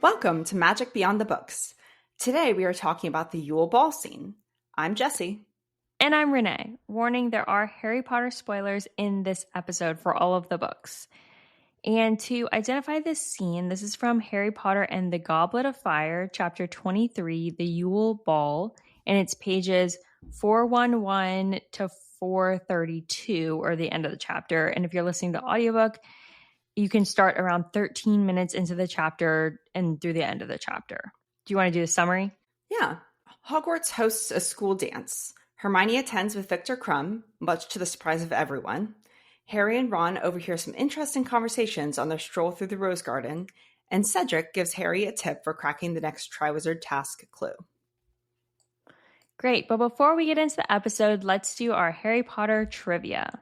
Welcome to Magic Beyond the Books. Today we are talking about the Yule Ball scene. I'm Jessie. And I'm Renee. Warning, there are Harry Potter spoilers in this episode for all of the books. And to identify this scene, this is from Harry Potter and the Goblet of Fire, chapter 23, the Yule Ball, and it's pages 411 to 432, or the end of the chapter. And if you're listening to the audiobook, you can start around 13 minutes into the chapter and through the end of the chapter. Do you want to do a summary? Yeah. Hogwarts hosts a school dance. Hermione attends with Victor Crumb, much to the surprise of everyone. Harry and Ron overhear some interesting conversations on their stroll through the Rose Garden, and Cedric gives Harry a tip for cracking the next Triwizard Task clue. Great, but before we get into the episode, let's do our Harry Potter trivia.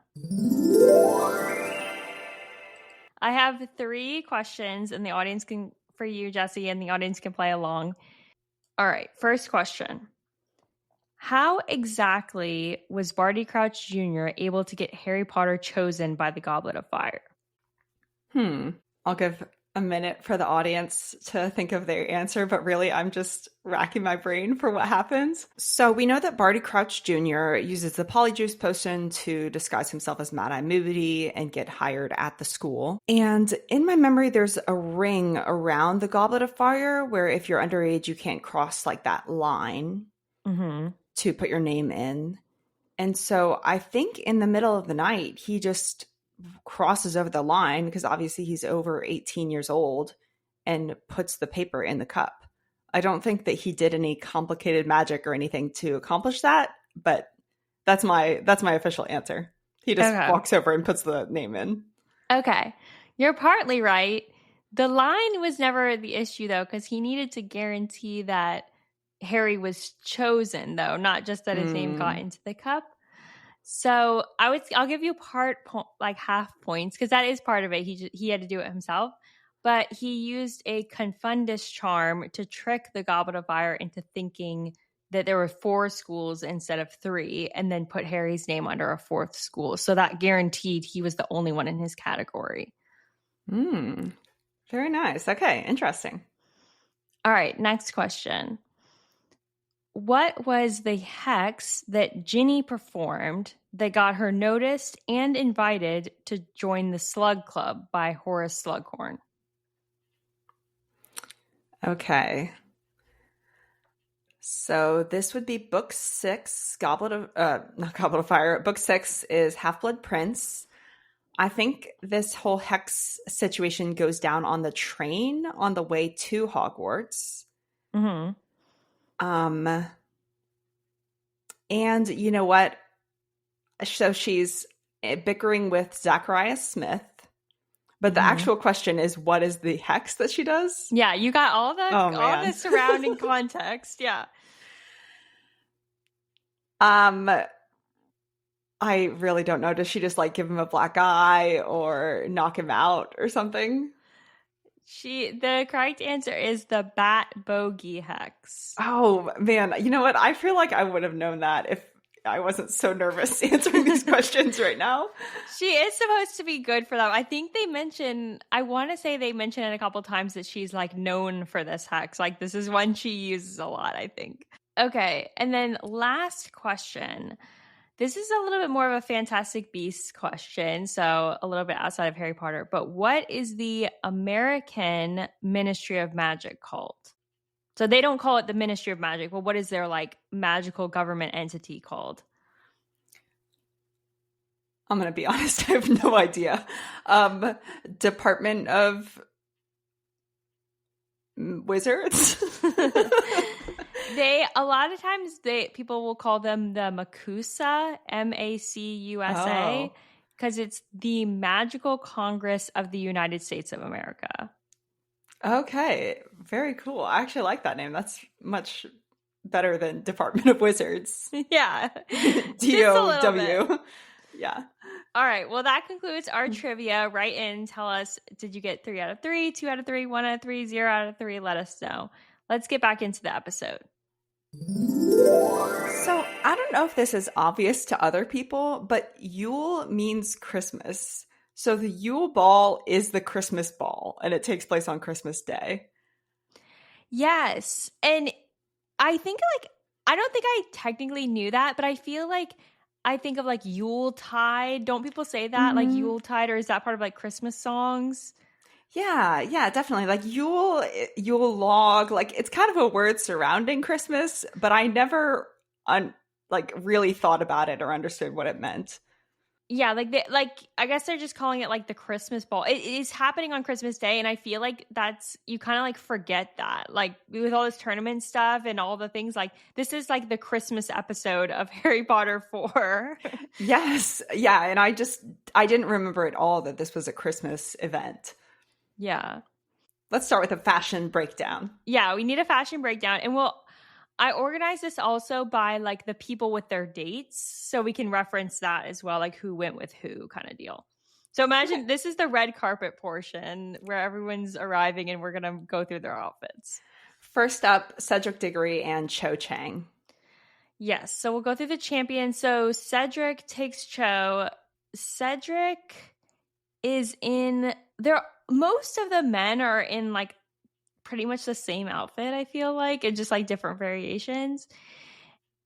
I have 3 questions, and the audience can, for you, Jessie, and the audience can play along. All right, first question. How exactly was Barty Crouch Jr. able to get Harry Potter chosen by the Goblet of Fire? I'll give a minute for the audience to think of their answer, but really I'm just racking my brain for what happens. So we know that Barty Crouch Jr. uses the Polyjuice potion to disguise himself as Mad-Eye Moody and get hired at the school. And in my memory, there's a ring around the Goblet of Fire where if you're underage, you can't cross like that line. To put your name in. And so I think in the middle of the night, he just crosses over the line because obviously he's over 18 years old and puts the paper in the cup. I don't think that he did any complicated magic or anything to accomplish that, but that's my official answer. He just walks over and puts the name in. Okay. You're partly right. The line was never the issue though, because he needed to guarantee that Harry was chosen, though, not just that his name got into the cup. So I'll give you half points because that is part of it. He had to do it himself, but he used a Confundus charm to trick the Goblet of Fire into thinking that there were 4 schools instead of 3, and then put Harry's name under a 4th school. So that guaranteed he was the only one in his category. Very nice. Okay, interesting. All right, next question. What was the hex that Ginny performed that got her noticed and invited to join the Slug Club by Horace Slughorn? Okay. So this would be book 6, not Goblet of Fire. Book 6 is Half-Blood Prince. I think this whole hex situation goes down on the train on the way to Hogwarts. And you know what? So she's bickering with Zacharias Smith, but the actual question is, what is the hex that she does? Yeah, you got all the surrounding context. Yeah. I really don't know. Does she just give him a black eye or knock him out or something? The correct answer is the Bat Bogey hex. Oh, man. You know what? I feel like I would have known that if I wasn't so nervous answering these questions right now. She is supposed to be good for that. I think I want to say they mention it a couple times that she's known for this hex. This is one she uses a lot, I think. Okay. And then last question. This is a little bit more of a Fantastic Beasts question, so a little bit outside of Harry Potter. But what is the American Ministry of Magic called? So they don't call it the Ministry of Magic, but what is their magical government entity called? I'm going to be honest, I have no idea. Department of Wizards? A lot of times people will call them the MACUSA, MACUSA, because it's the Magical Congress of the United States of America. Okay, very cool. I actually like that name. That's much better than Department of Wizards. Yeah. DOW. Yeah. All right. Well, that concludes our trivia. Write in. Tell us, did you get 3 out of 3, 2 out of 3, 1 out of 3, 0 out of 3? Let us know. Let's get back into the episode. So I don't know if this is obvious to other people, but Yule means Christmas. So the Yule Ball is the Christmas ball, and it takes place on Christmas Day. Yes. And I think like I don't think I technically knew that, but I feel like I think of like Yule Tide. Don't people say that? Like Hmm. Yule Tide, or is that part of like Christmas songs? Yeah, yeah, definitely. Like Yule log, like it's kind of a word surrounding Christmas, but I never like really thought about it or understood what it meant. Yeah, like like I guess they're just calling it like the Christmas ball. It is happening on Christmas Day, and I feel like that's you kind of like forget that. Like with all this tournament stuff and all the things, like this is like the Christmas episode of Harry Potter 4. Yes, yeah, and I didn't remember at all that this was a Christmas event. Yeah. Let's start with a fashion breakdown. Yeah, we need a fashion breakdown. And I organized this also by like the people with their dates. So we can reference that as well, like who went with who kind of deal. So Okay. imagine this is the red carpet portion where everyone's arriving and we're going to go through their outfits. First up, Cedric Diggory and Cho Chang. Yes. So we'll go through the champions. So Cedric takes Cho. Cedric is in there. Most of the men are in like pretty much the same outfit, I feel like, and just like different variations.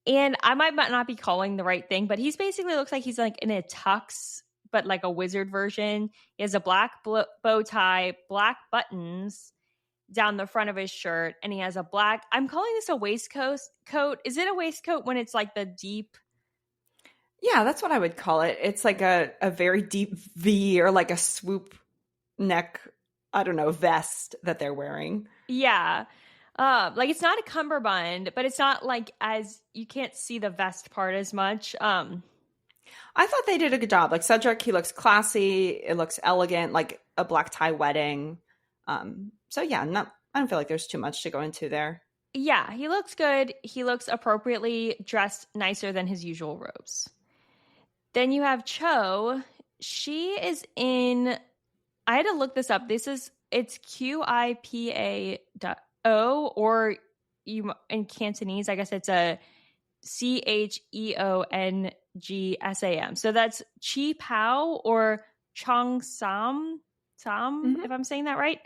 And I might not be calling the right thing, but he's basically looks like he's like in a tux, but like a wizard version. He has a black bow tie, black buttons down the front of his shirt, and he has a black. I'm calling this a waistcoat. Coat. Is it a waistcoat when it's like the deep? Yeah, that's what I would call it. It's like a very deep V or like a swoop neck, I don't know, vest that they're wearing. Yeah. Like it's not a cummerbund, but it's not like as you can't see the vest part as much. I thought they did a good job. Like Cedric, he looks classy. It looks elegant, like a black tie wedding. So yeah, I don't feel like there's too much to go into there. Yeah, he looks good. He looks appropriately dressed, nicer than his usual robes. Then you have Cho. She is in. I had to look this up. It's QIPA.O, or you in Cantonese, I guess it's a CHEONGSAM. So that's Chi Pao or Chong Sam, Hmm. if I'm saying that right.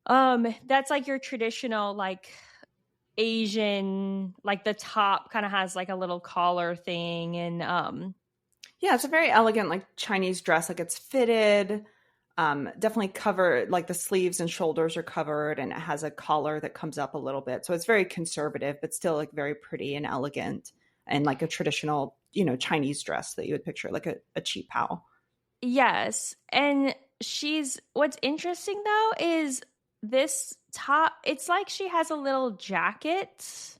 That's like your traditional like Asian, like the top kind of has like a little collar thing, and Yeah, it's a very elegant, like Chinese dress. Like it's fitted, definitely covered. Like the sleeves and shoulders are covered, and it has a collar that comes up a little bit. So it's very conservative, but still like very pretty and elegant, and like a traditional, Chinese dress that you would picture, like a cheap pao. yes. And what's interesting though is this top, it's like she has a little jacket.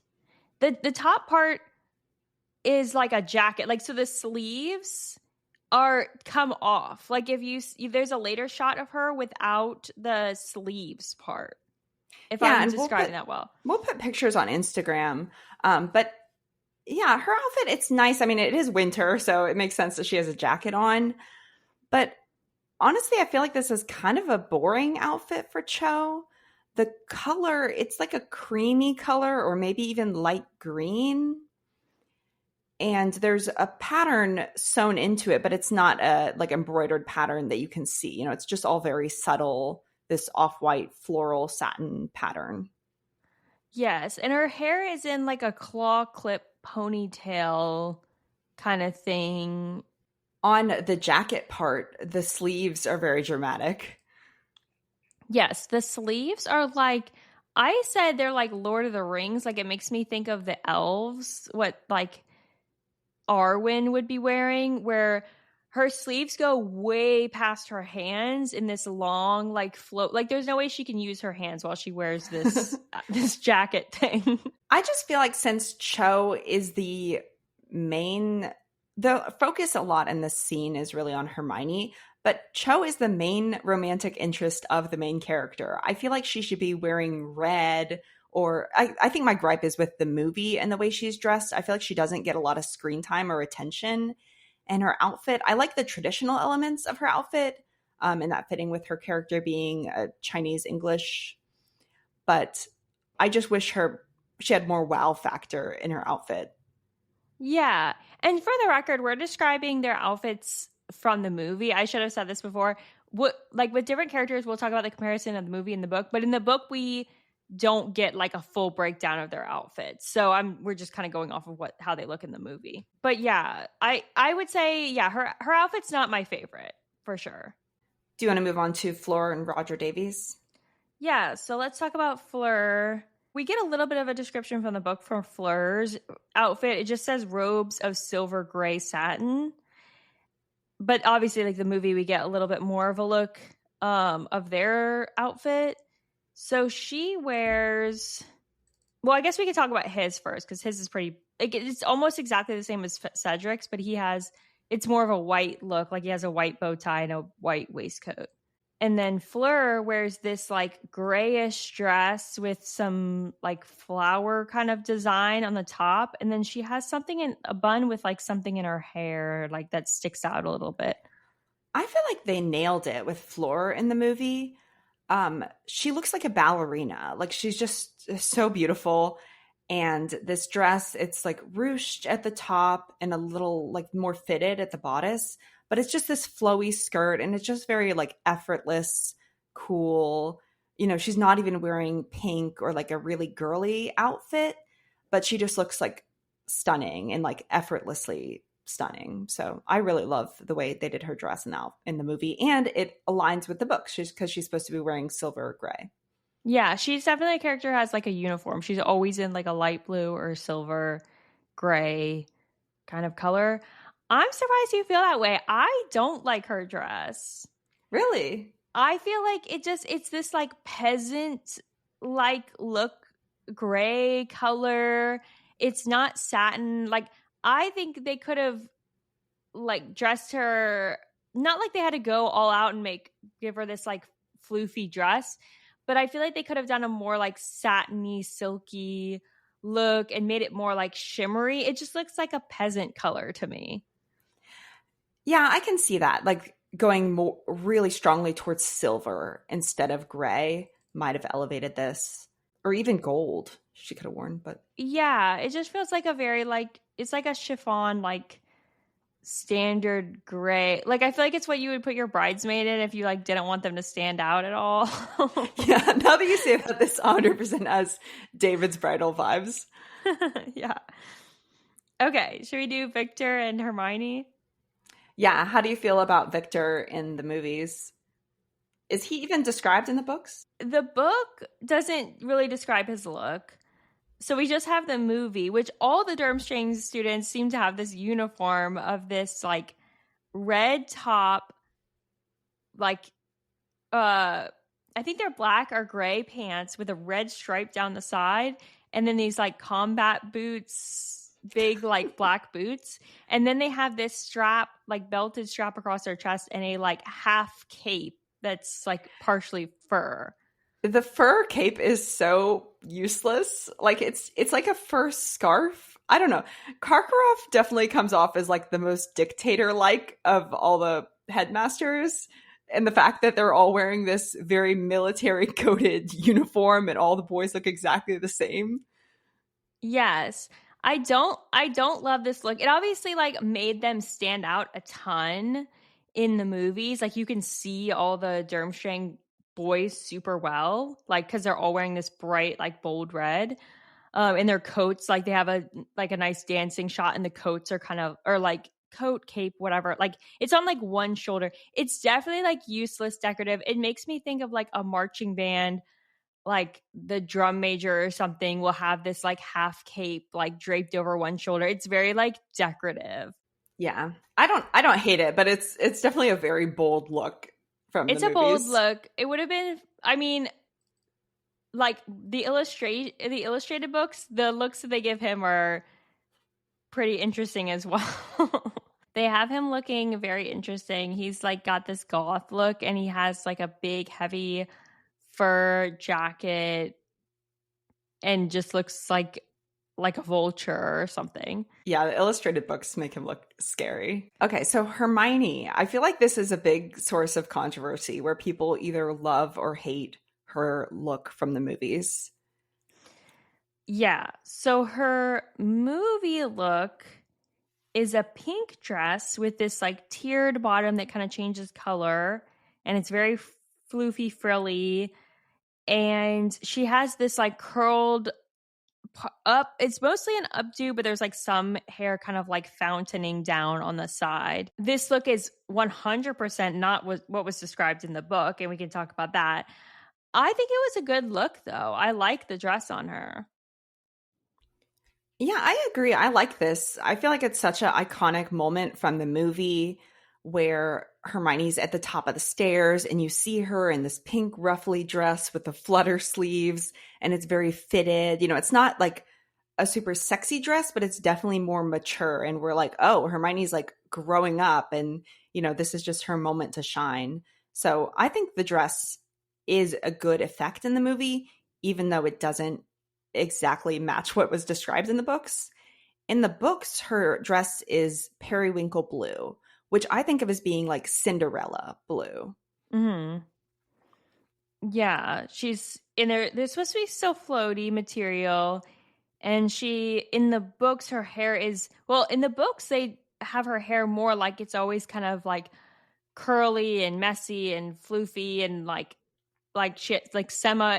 The top part is like a jacket. Like so the sleeves are come off. Like there's a later shot of her without the sleeves part. If Yeah, I'm and describing that well. we'll put pictures on Instagram. But yeah, her outfit, it's nice. I mean, it is winter, so it makes sense that she has a jacket on. But honestly, I feel like this is kind of a boring outfit for Cho. The color, it's like a creamy color or maybe even light green. And there's a pattern sewn into it, but it's not a like embroidered pattern that you can see. It's just all very subtle, this off-white floral satin pattern. Yes, and her hair is in like a claw clip ponytail kind of thing. On the jacket part, the sleeves are very dramatic. Yes, the sleeves are like I said they're like Lord of the Rings. Like it makes me think of the elves, what like Arwen would be wearing, where her sleeves go way past her hands in this long like float. Like there's no way she can use her hands while she wears this this jacket thing. I just feel like since Cho is the focus a lot in this scene is really on Hermione, but Cho is the main romantic interest of the main character. I feel like she should be wearing red, or I think my gripe is with the movie and the way she's dressed. I feel like she doesn't get a lot of screen time or attention. And her outfit, I like the traditional elements of her outfit, and that fitting with her character being a Chinese English. But I just wish she had more wow factor in her outfit. Yeah. And for the record, we're describing their outfits from the movie. I should have said this before. Like with different characters, we'll talk about the comparison of the movie and the book. But in the book, we don't get like a full breakdown of their outfits. So we're just kind of going off of how they look in the movie. But yeah, I would say yeah, her outfit's not my favorite for sure. Do you want to move on to Fleur and Roger Davies? Yeah, so let's talk about Fleur. We get a little bit of a description from the book for Fleur's outfit. It just says robes of silver gray satin. But obviously, like the movie, we get a little bit more of a look of their outfit. So she wears. Well, I guess we could talk about his first because his is pretty. It's almost exactly the same as Cedric's, but it's more of a white look. Like he has a white bow tie and a white waistcoat. And then Fleur wears this like grayish dress with some like flower kind of design on the top. And then she has something in a bun with like something in her hair, like that sticks out a little bit. I feel like they nailed it with Fleur in the movie. She looks like a ballerina. Like she's just so beautiful. And this dress, it's like ruched at the top and a little like more fitted at the bodice, but it's just this flowy skirt and it's just very like effortless, cool. She's not even wearing pink or like a really girly outfit, but she just looks like stunning and like effortlessly stunning. So I really love the way they did her dress in the movie, and it aligns with the book because she's supposed to be wearing silver or gray. Yeah, she's definitely a character who has like a uniform. She's always in like a light blue or silver, gray kind of color. I'm surprised you feel that way. I don't like her dress. Really? I feel like it's this like peasant like look, gray color. It's not satin. Like I think they could have like dressed her, not like they had to go all out and give her this like floofy dress, but I feel like they could have done a more like satiny, silky look and made it more like shimmery. It just looks like a peasant color to me. Yeah, I can see that. Like going more really strongly towards silver instead of gray might have elevated this, or even gold she could have worn. But yeah, it just feels like a very like it's like a chiffon like standard gray. Like I feel like it's what you would put your bridesmaid in if you like didn't want them to stand out at all. Yeah, now that you say that, this 100% has David's bridal vibes. Yeah. Okay, should we do Victor and Hermione? Yeah, how do you feel about Victor in the movies? Is he even described in the books? The book doesn't really describe his look. So we just have the movie, which all the Durmstrang students seem to have this uniform of this like red top, like I think they're black or gray pants with a red stripe down the side, and then these like combat boots, big like black boots, and then they have this strap, like belted strap across their chest, and a like half cape that's like partially fur. The fur cape is so useless. Like it's like a fur scarf. I don't know. Karkaroff definitely comes off as like the most dictator-like of all the headmasters. And the fact that they're all wearing this very military coated uniform and all the boys look exactly the same. Yes. I don't love this look. It obviously like made them stand out a ton in the movies. Like you can see all the Durmstrang boys super well, like because they're all wearing this bright, like bold red. In their coats, like they have a nice dancing shot, and the coats are kind of or like coat, cape, whatever. Like it's on like one shoulder. It's definitely like useless decorative. It makes me think of like a marching band, like the drum major or something will have this like half cape like draped over one shoulder. It's very like decorative. Yeah. I don't hate it, but it's definitely a very bold look from the It's a movies. bold look. It would have been, I mean, like the illustrated books, the looks that they give him are pretty interesting as well. They have him looking very interesting. He's like got this goth look, and he has like a big heavy fur jacket and just looks like a vulture or something. Yeah, the illustrated books make him look scary. Okay, so Hermione, I feel like this is a big source of controversy where people either love or hate her look from the movies. Yeah. So her movie look is a pink dress with this like tiered bottom that kind of changes color, and it's very floofy, frilly. and she has this like curled up. It's mostly an updo, but there's like some hair kind of like fountaining down on the side. This look is 100% not what was described in the book, and we can talk about that. I think it was a good look, though. I like the dress on her. Yeah, I agree. I like this. I feel like it's such an iconic moment from the movie where Hermione's at the top of the stairs and you see her in this pink ruffly dress with the flutter sleeves and it's very fitted. You know, it's not like a super sexy dress, but it's definitely more mature. And we're like, oh, Hermione's like growing up and, you know, this is just her moment to shine. So I think the dress is a good effect in the movie, even though it doesn't exactly match what was described in the books. In the books, her dress is periwinkle blue, which I think of as being like Cinderella blue. Hmm. Yeah, she's in there. They're supposed to be so floaty material. And she, in the books, her hair is, well, in the books, they have her hair more like it's always kind of like curly and messy and floofy and like shit, like semi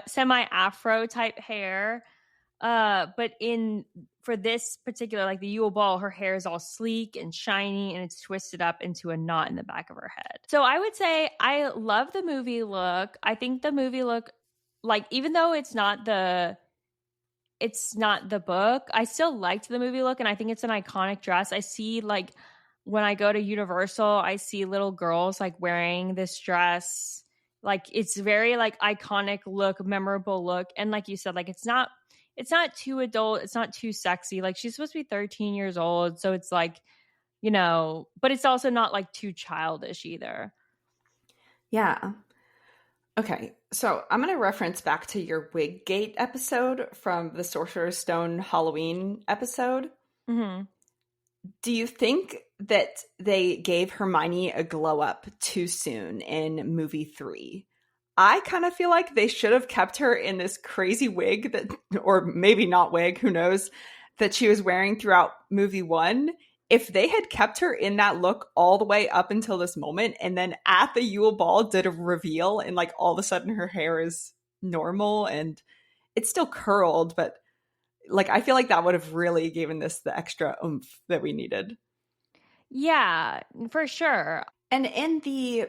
afro type hair. But in for this particular, like the Yule Ball, her hair is all sleek and shiny and it's twisted up into a knot in the back of her head. So I would say I love the movie look. I think the movie look, like even though it's not the book, I still liked the movie look and I think it's an iconic dress. I see like when I go to Universal, I see little girls like wearing this dress. Like it's very like iconic look, memorable look. And like you said, like it's not too adult, it's not too sexy. Like she's supposed to be 13 years old, so it's like, but it's also not like too childish either. Yeah. Okay. So I'm going to reference back to your Wiggate episode from the Sorcerer's Stone Halloween episode. Mhm. Do you think that they gave Hermione a glow up too soon in movie 3? I kind of feel like they should have kept her in this crazy wig that, or maybe not wig, who knows, that she was wearing throughout movie 1. If they had kept her in that look all the way up until this moment, and then at the Yule Ball did a reveal, and like all of a sudden her hair is normal and it's still curled, but like I feel like that would have really given this the extra oomph that we needed. Yeah, for sure. And in the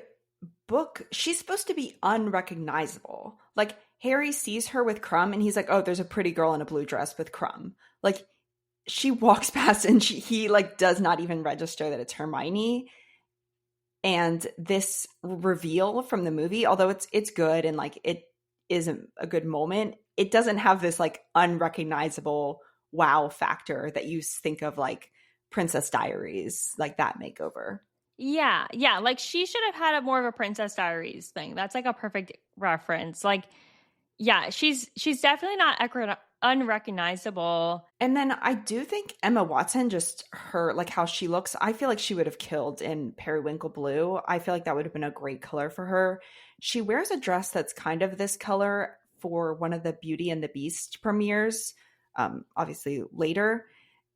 book, she's supposed to be unrecognizable. Like Harry sees her with Crumb and he's like, "Oh, there's a pretty girl in a blue dress with Crumb." Like she walks past and he like does not even register that it's Hermione. And this reveal from the movie, although it's good and like it is a good moment, it doesn't have this like unrecognizable wow factor that you think of like Princess Diaries, like that makeover. Yeah, yeah. Like she should have had a more of a Princess Diaries thing. That's like a perfect reference. Like, yeah, she's definitely not unrecognizable. And then I do think Emma Watson, just her, like how she looks, I feel like she would have killed in Periwinkle Blue. I feel like that would have been a great color for her. She wears a dress that's kind of this color for one of the Beauty and the Beast premieres, obviously later.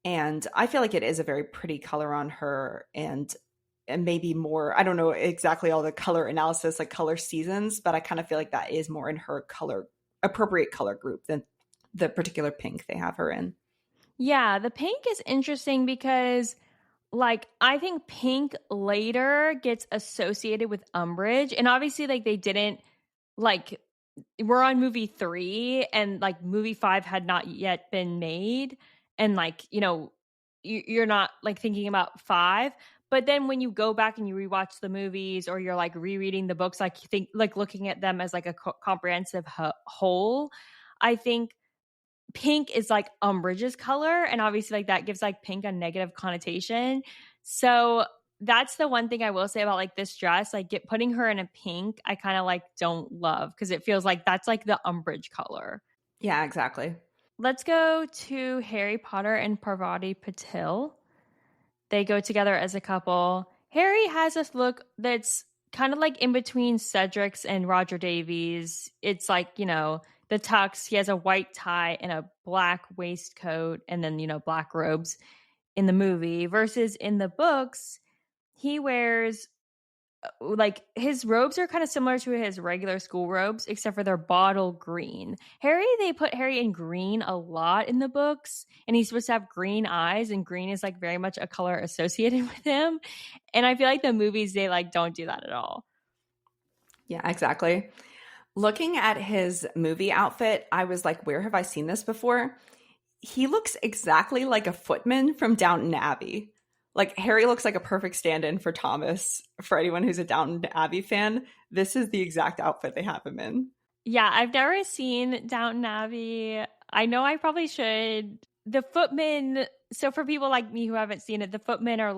And I feel like it is a very pretty color on her and maybe more, I don't know exactly all the color analysis, like color seasons, but I kind of feel like that is more in her color, appropriate color group than the particular pink they have her in. Yeah, the pink is interesting because like I think pink later gets associated with Umbridge. And obviously like they didn't like we're on movie 3 and like movie 5 had not yet been made and like you're not like thinking about 5, but then when you go back and you rewatch the movies or you're like rereading the books, like you think like looking at them as like a comprehensive whole, I think pink is like Umbridge's color and obviously like that gives like pink a negative connotation. So that's the one thing I will say about like this dress, like putting her in a pink, I kind of like don't love because it feels like that's like the Umbridge color. Yeah, exactly. Let's go to Harry Potter and Parvati Patil. They go together as a couple. Harry has this look that's kind of like in between Cedric's and Roger Davies. It's like, the tux. He has a white tie and a black waistcoat and then, black robes in the movie versus in the books, he wears like his robes are kind of similar to his regular school robes, except for they're bottle green. They put Harry in green a lot in the books, and he's supposed to have green eyes, and green is like very much a color associated with him. And I feel like the movies, they like don't do that at all. Yeah, exactly. Looking at his movie outfit, I was like, where have I seen this before? He looks exactly like a footman from Downton Abbey. Like Harry looks like a perfect stand-in for Thomas. For anyone who's a Downton Abbey fan, this is the exact outfit they have him in. Yeah, I've never seen Downton Abbey. I know I probably should. The footmen, so for people like me who haven't seen it, the footmen are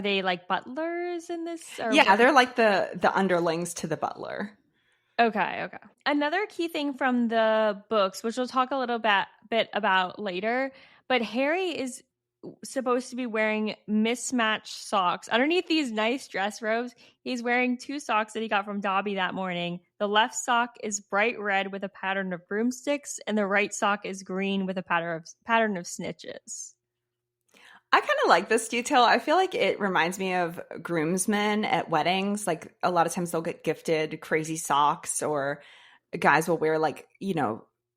they like butlers in this or Yeah, what? they're like the underlings to the butler. Okay, okay. Another key thing from the books, which we'll talk a little bit about later, but Harry is supposed to be wearing mismatched socks. Underneath these nice dress robes, he's wearing two socks that he got from Dobby that morning. The left sock is bright red with a pattern of broomsticks, and the right sock is green with a pattern of snitches. I kind of like this detail. I feel like it reminds me of groomsmen at weddings. Like a lot of times they'll get gifted crazy socks, or guys will wear like,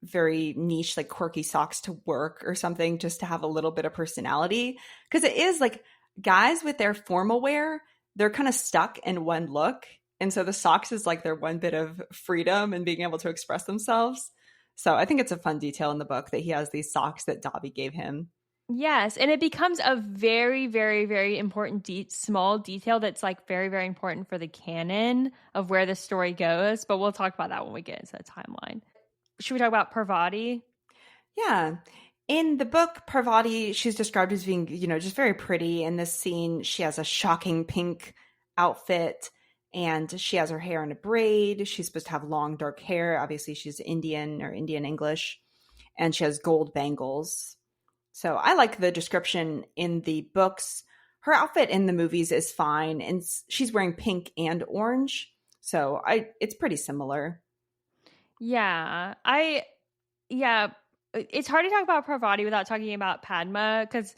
very niche, like quirky socks to work or something just to have a little bit of personality. Because it is like guys with their formal wear, they're kind of stuck in one look. And so the socks is like their one bit of freedom and being able to express themselves. So I think it's a fun detail in the book that he has these socks that Dobby gave him. Yes, and it becomes a very, very, very important small detail that's like very, very important for the canon of where the story goes. But we'll talk about that when we get into the timeline. Should we talk about Parvati? Yeah. In the book, Parvati, she's described as being, just very pretty. In this scene, she has a shocking pink outfit and she has her hair in a braid. She's supposed to have long, dark hair. Obviously, she's Indian or Indian English, and she has gold bangles. So I like the description in the books. Her outfit in the movies is fine, and she's wearing pink and orange. So it's pretty similar. Yeah, yeah, it's hard to talk about Parvati without talking about Padma because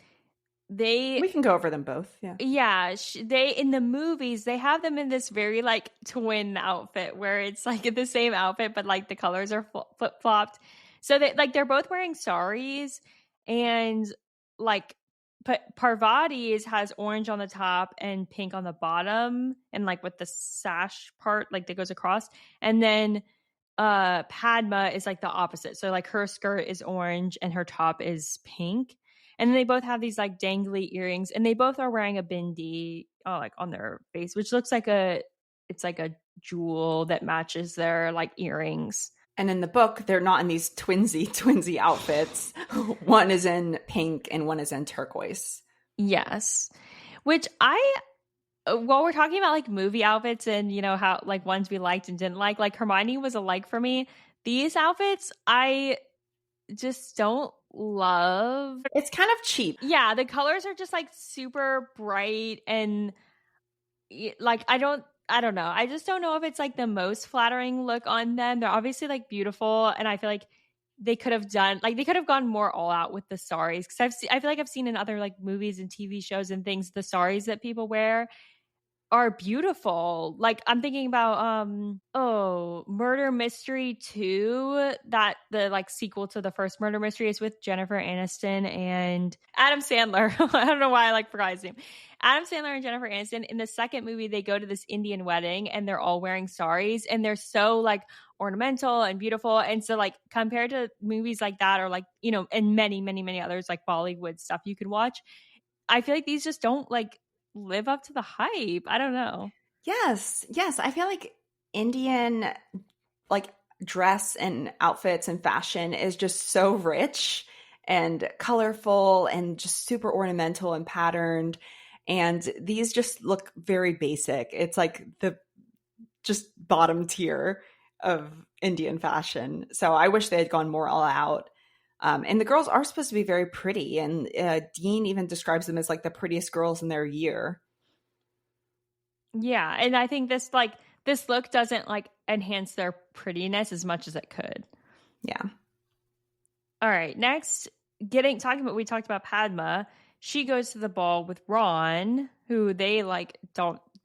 they We can go over them both. Yeah. yeah, they in the movies they have them in this very like twin outfit where it's like the same outfit but like the colors are flip-flopped. So they're both wearing saris, and like Parvati's has orange on the top and pink on the bottom, and like with the sash part like that goes across. And then Padma is like the opposite. So like her skirt is orange and her top is pink. And then they both have these like dangly earrings, and they both are wearing a bindi like on their face, which looks like it's like a jewel that matches their like earrings. And in the book, they're not in these twinsy outfits. One is in pink and one is in turquoise. Yes. Which while we're talking about like movie outfits and how like ones we liked and didn't like Hermione was a like for me. These outfits I just don't love. It's kind of cheap. Yeah, the colors are just like super bright and like I don't know. I just don't know if it's like the most flattering look on them. They're obviously like beautiful, and I feel like they could have gone more all out with the saris because I feel like I've seen in other like movies and TV shows and things the saris that people wear are beautiful. Like I'm thinking about Murder Mystery 2, that the like sequel to the first Murder Mystery is with Jennifer Aniston and Adam Sandler. I don't know why I like forgot his name. Adam Sandler and Jennifer Aniston. In the second movie, they go to this Indian wedding and they're all wearing saris and they're so like ornamental and beautiful. And so like compared to movies like that or like, and many, many, many others like Bollywood stuff you could watch, I feel like these just don't like live up to the hype. I don't know. Yes. I feel like Indian like dress and outfits and fashion is just so rich and colorful and just super ornamental and patterned. And these just look very basic. It's like the just bottom tier of Indian fashion. So I wish they had gone more all out. And the girls are supposed to be very pretty. And Dean even describes them as like the prettiest girls in their year. Yeah. And I think this look doesn't like enhance their prettiness as much as it could. Yeah. All right. Next, we talked about Padma. She goes to the ball with Ron, who they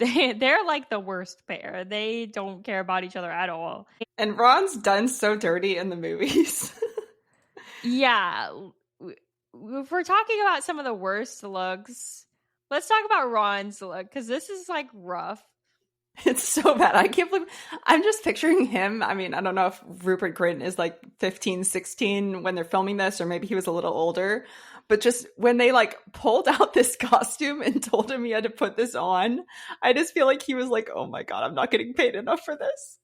They're like the worst pair. They don't care about each other at all. And Ron's done so dirty in the movies. Yeah. If we're talking about some of the worst looks, let's talk about Ron's look, because this is like rough. It's so bad. I can't believe I'm just picturing him. I mean, I don't know if Rupert Grint is like 15, 16 when they're filming this, or maybe he was a little older. But just when they like pulled out this costume and told him he had to put this on, I just feel like he was like, oh my God, I'm not getting paid enough for this.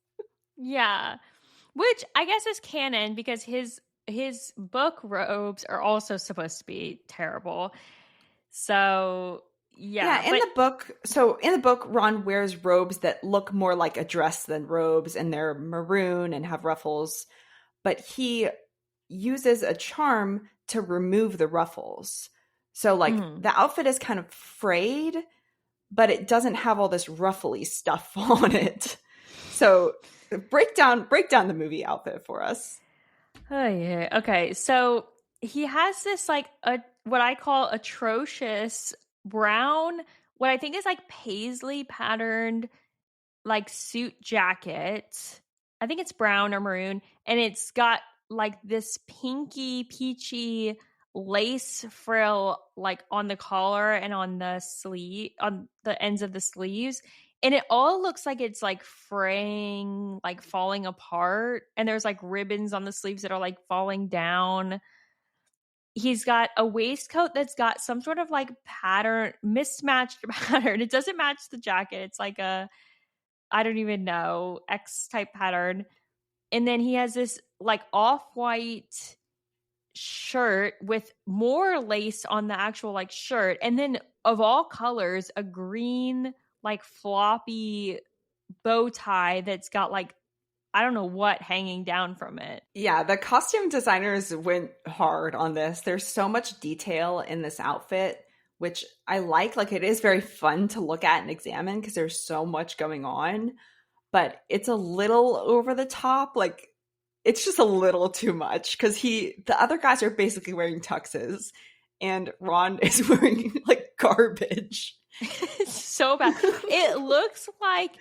Yeah. Which I guess is canon because his book robes are also supposed to be terrible. So yeah, in the book, Ron wears robes that look more like a dress than robes, and they're maroon and have ruffles. But he uses a charm to remove the ruffles. So like the outfit is kind of frayed, but it doesn't have all this ruffly stuff on it. So break down the movie outfit for us. Oh yeah. Okay. So he has this like what I call atrocious brown, what I think is like paisley patterned like suit jacket. I think it's brown or maroon, and it's got like this pinky peachy lace frill like on the collar and on the sleeve, on the ends of the sleeves, and it all looks like it's like fraying, like falling apart, and there's like ribbons on the sleeves that are like falling down. He's got a waistcoat that's got some sort of like pattern, mismatched pattern. It doesn't match the jacket. It's like a, I don't even know, X type pattern. And then he has this like off-white shirt with more lace on the actual like shirt. And then of all colors, a green like floppy bow tie that's got like, I don't know what hanging down from it. Yeah, the costume designers went hard on this. There's so much detail in this outfit, which I like. Like, it is very fun to look at and examine because there's so much going on, but it's a little over the top. Like, it's just a little too much because the other guys are basically wearing tuxes and Ron is wearing like garbage. It's so bad. It looks like,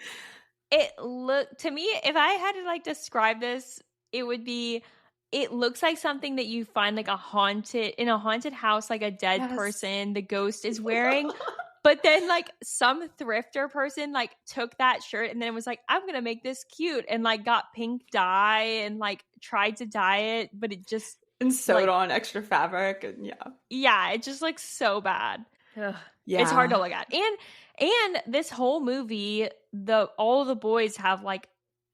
to me, if I had to like describe this, it would be, it looks like something that you find like in a haunted house, like a dead person the ghost is wearing. But then like some thrifter person like took that shirt and then was like, I'm gonna make this cute, and like got pink dye and like tried to dye it, but it just and sewed on extra fabric, and yeah, it just looks so bad. Ugh. Yeah, it's hard to look at. And this whole movie, all the boys have like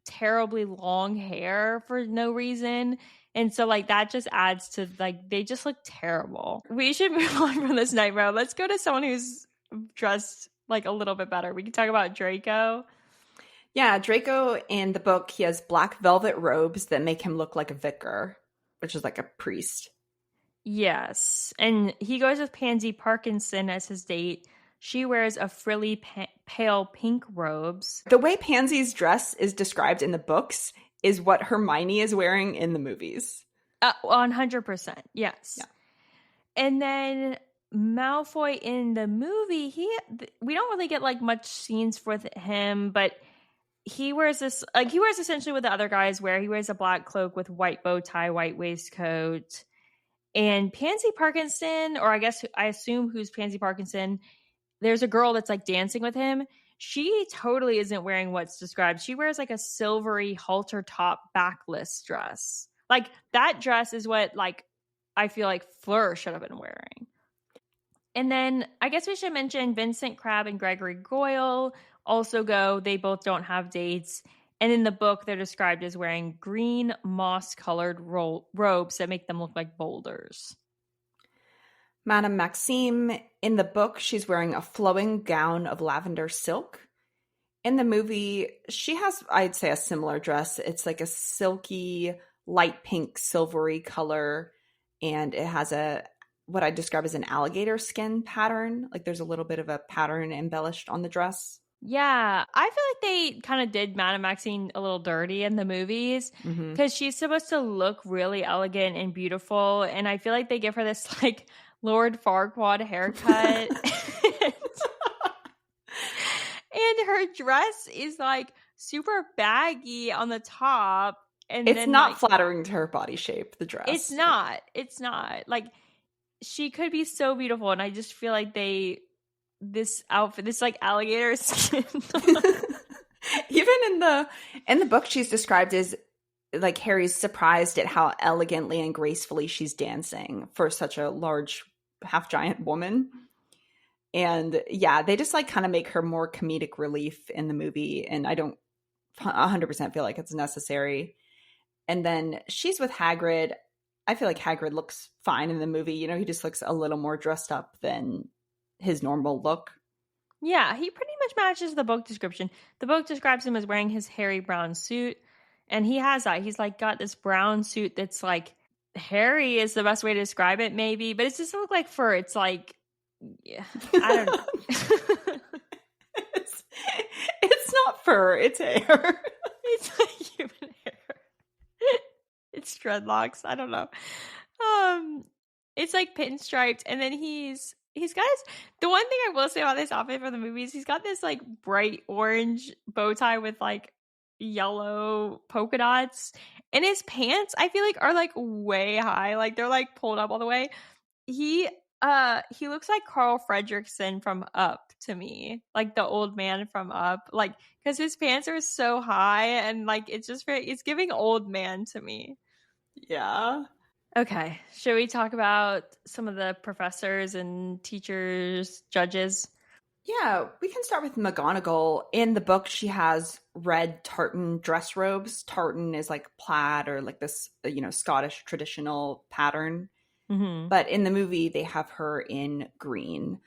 terribly long hair for no reason. And so like that just adds to like, they just look terrible. We should move on from this nightmare. Let's go to someone who's dressed like a little bit better. We can talk about Draco. Yeah, Draco in the book, he has black velvet robes that make him look like a vicar, which is like a priest. Yes. And he goes with Pansy Parkinson as his date. She wears a frilly pale pink robes. The way Pansy's dress is described in the books is what Hermione is wearing in the movies. 100%. Yes. Yeah. And then Malfoy in the movie, we don't really get like much scenes with him, but he wears this, like he wears essentially what the other guys wear. He wears a black cloak with white bow tie, white waistcoat. And Pansy Parkinson, or I assume who's Pansy Parkinson, there's a girl that's like dancing with him. She totally isn't wearing what's described. She wears like a silvery halter top backless dress. Like that dress is what like I feel like Fleur should have been wearing. And then I guess we should mention Vincent Crabbe and Gregory Goyle also go. They both don't have dates. And in the book, they're described as wearing green moss-colored robes that make them look like boulders. Madame Maxime, in the book, she's wearing a flowing gown of lavender silk. In the movie, she has, I'd say, a similar dress. It's like a silky, light pink, silvery color, and it has what I describe as an alligator skin pattern. Like there's a little bit of a pattern embellished on the dress. Yeah, I feel like they kind of did Madame Maxine a little dirty in the movies because she's supposed to look really elegant and beautiful, and I feel like they give her this like Lord Farquaad haircut. And her dress is like super baggy on the top. And It's then not like, flattering to her body shape, the it's dress. not. It's not. Like, she could be so beautiful. And I just feel like this outfit, this like alligator skin. Even in the book, she's described as like Harry's surprised at how elegantly and gracefully she's dancing for such a large, half giant woman. And yeah, they just like kind of make her more comedic relief in the movie, and I don't 100% feel like it's necessary. And then she's with Hagrid. I feel like Hagrid looks fine in the movie. You know, he just looks a little more dressed up than his normal look. Yeah, he pretty much matches the book description. The book describes him as wearing his hairy brown suit, and he has that. He's like got this brown suit that's like hairy is the best way to describe it, maybe, but it doesn't look like fur. It's like, yeah, I don't know. It's not fur, it's hair. It's like human hair. It's dreadlocks. I don't know. It's like pinstriped, and then he's got his. The one thing I will say about this outfit for the movie is he's got this like bright orange bow tie with like yellow polka dots, and his pants I feel like are like way high, like they're like pulled up all the way. He looks like Carl Fredricksen from Up to me, like the old man from Up, like because his pants are so high and like it's just it's giving old man to me. Yeah. Okay, should we talk about some of the professors and teachers, judges? Yeah, we can start with McGonagall. In the book, she has red tartan dress robes. Tartan is like plaid or like this, Scottish traditional pattern. Mm-hmm. But in the movie, they have her in green.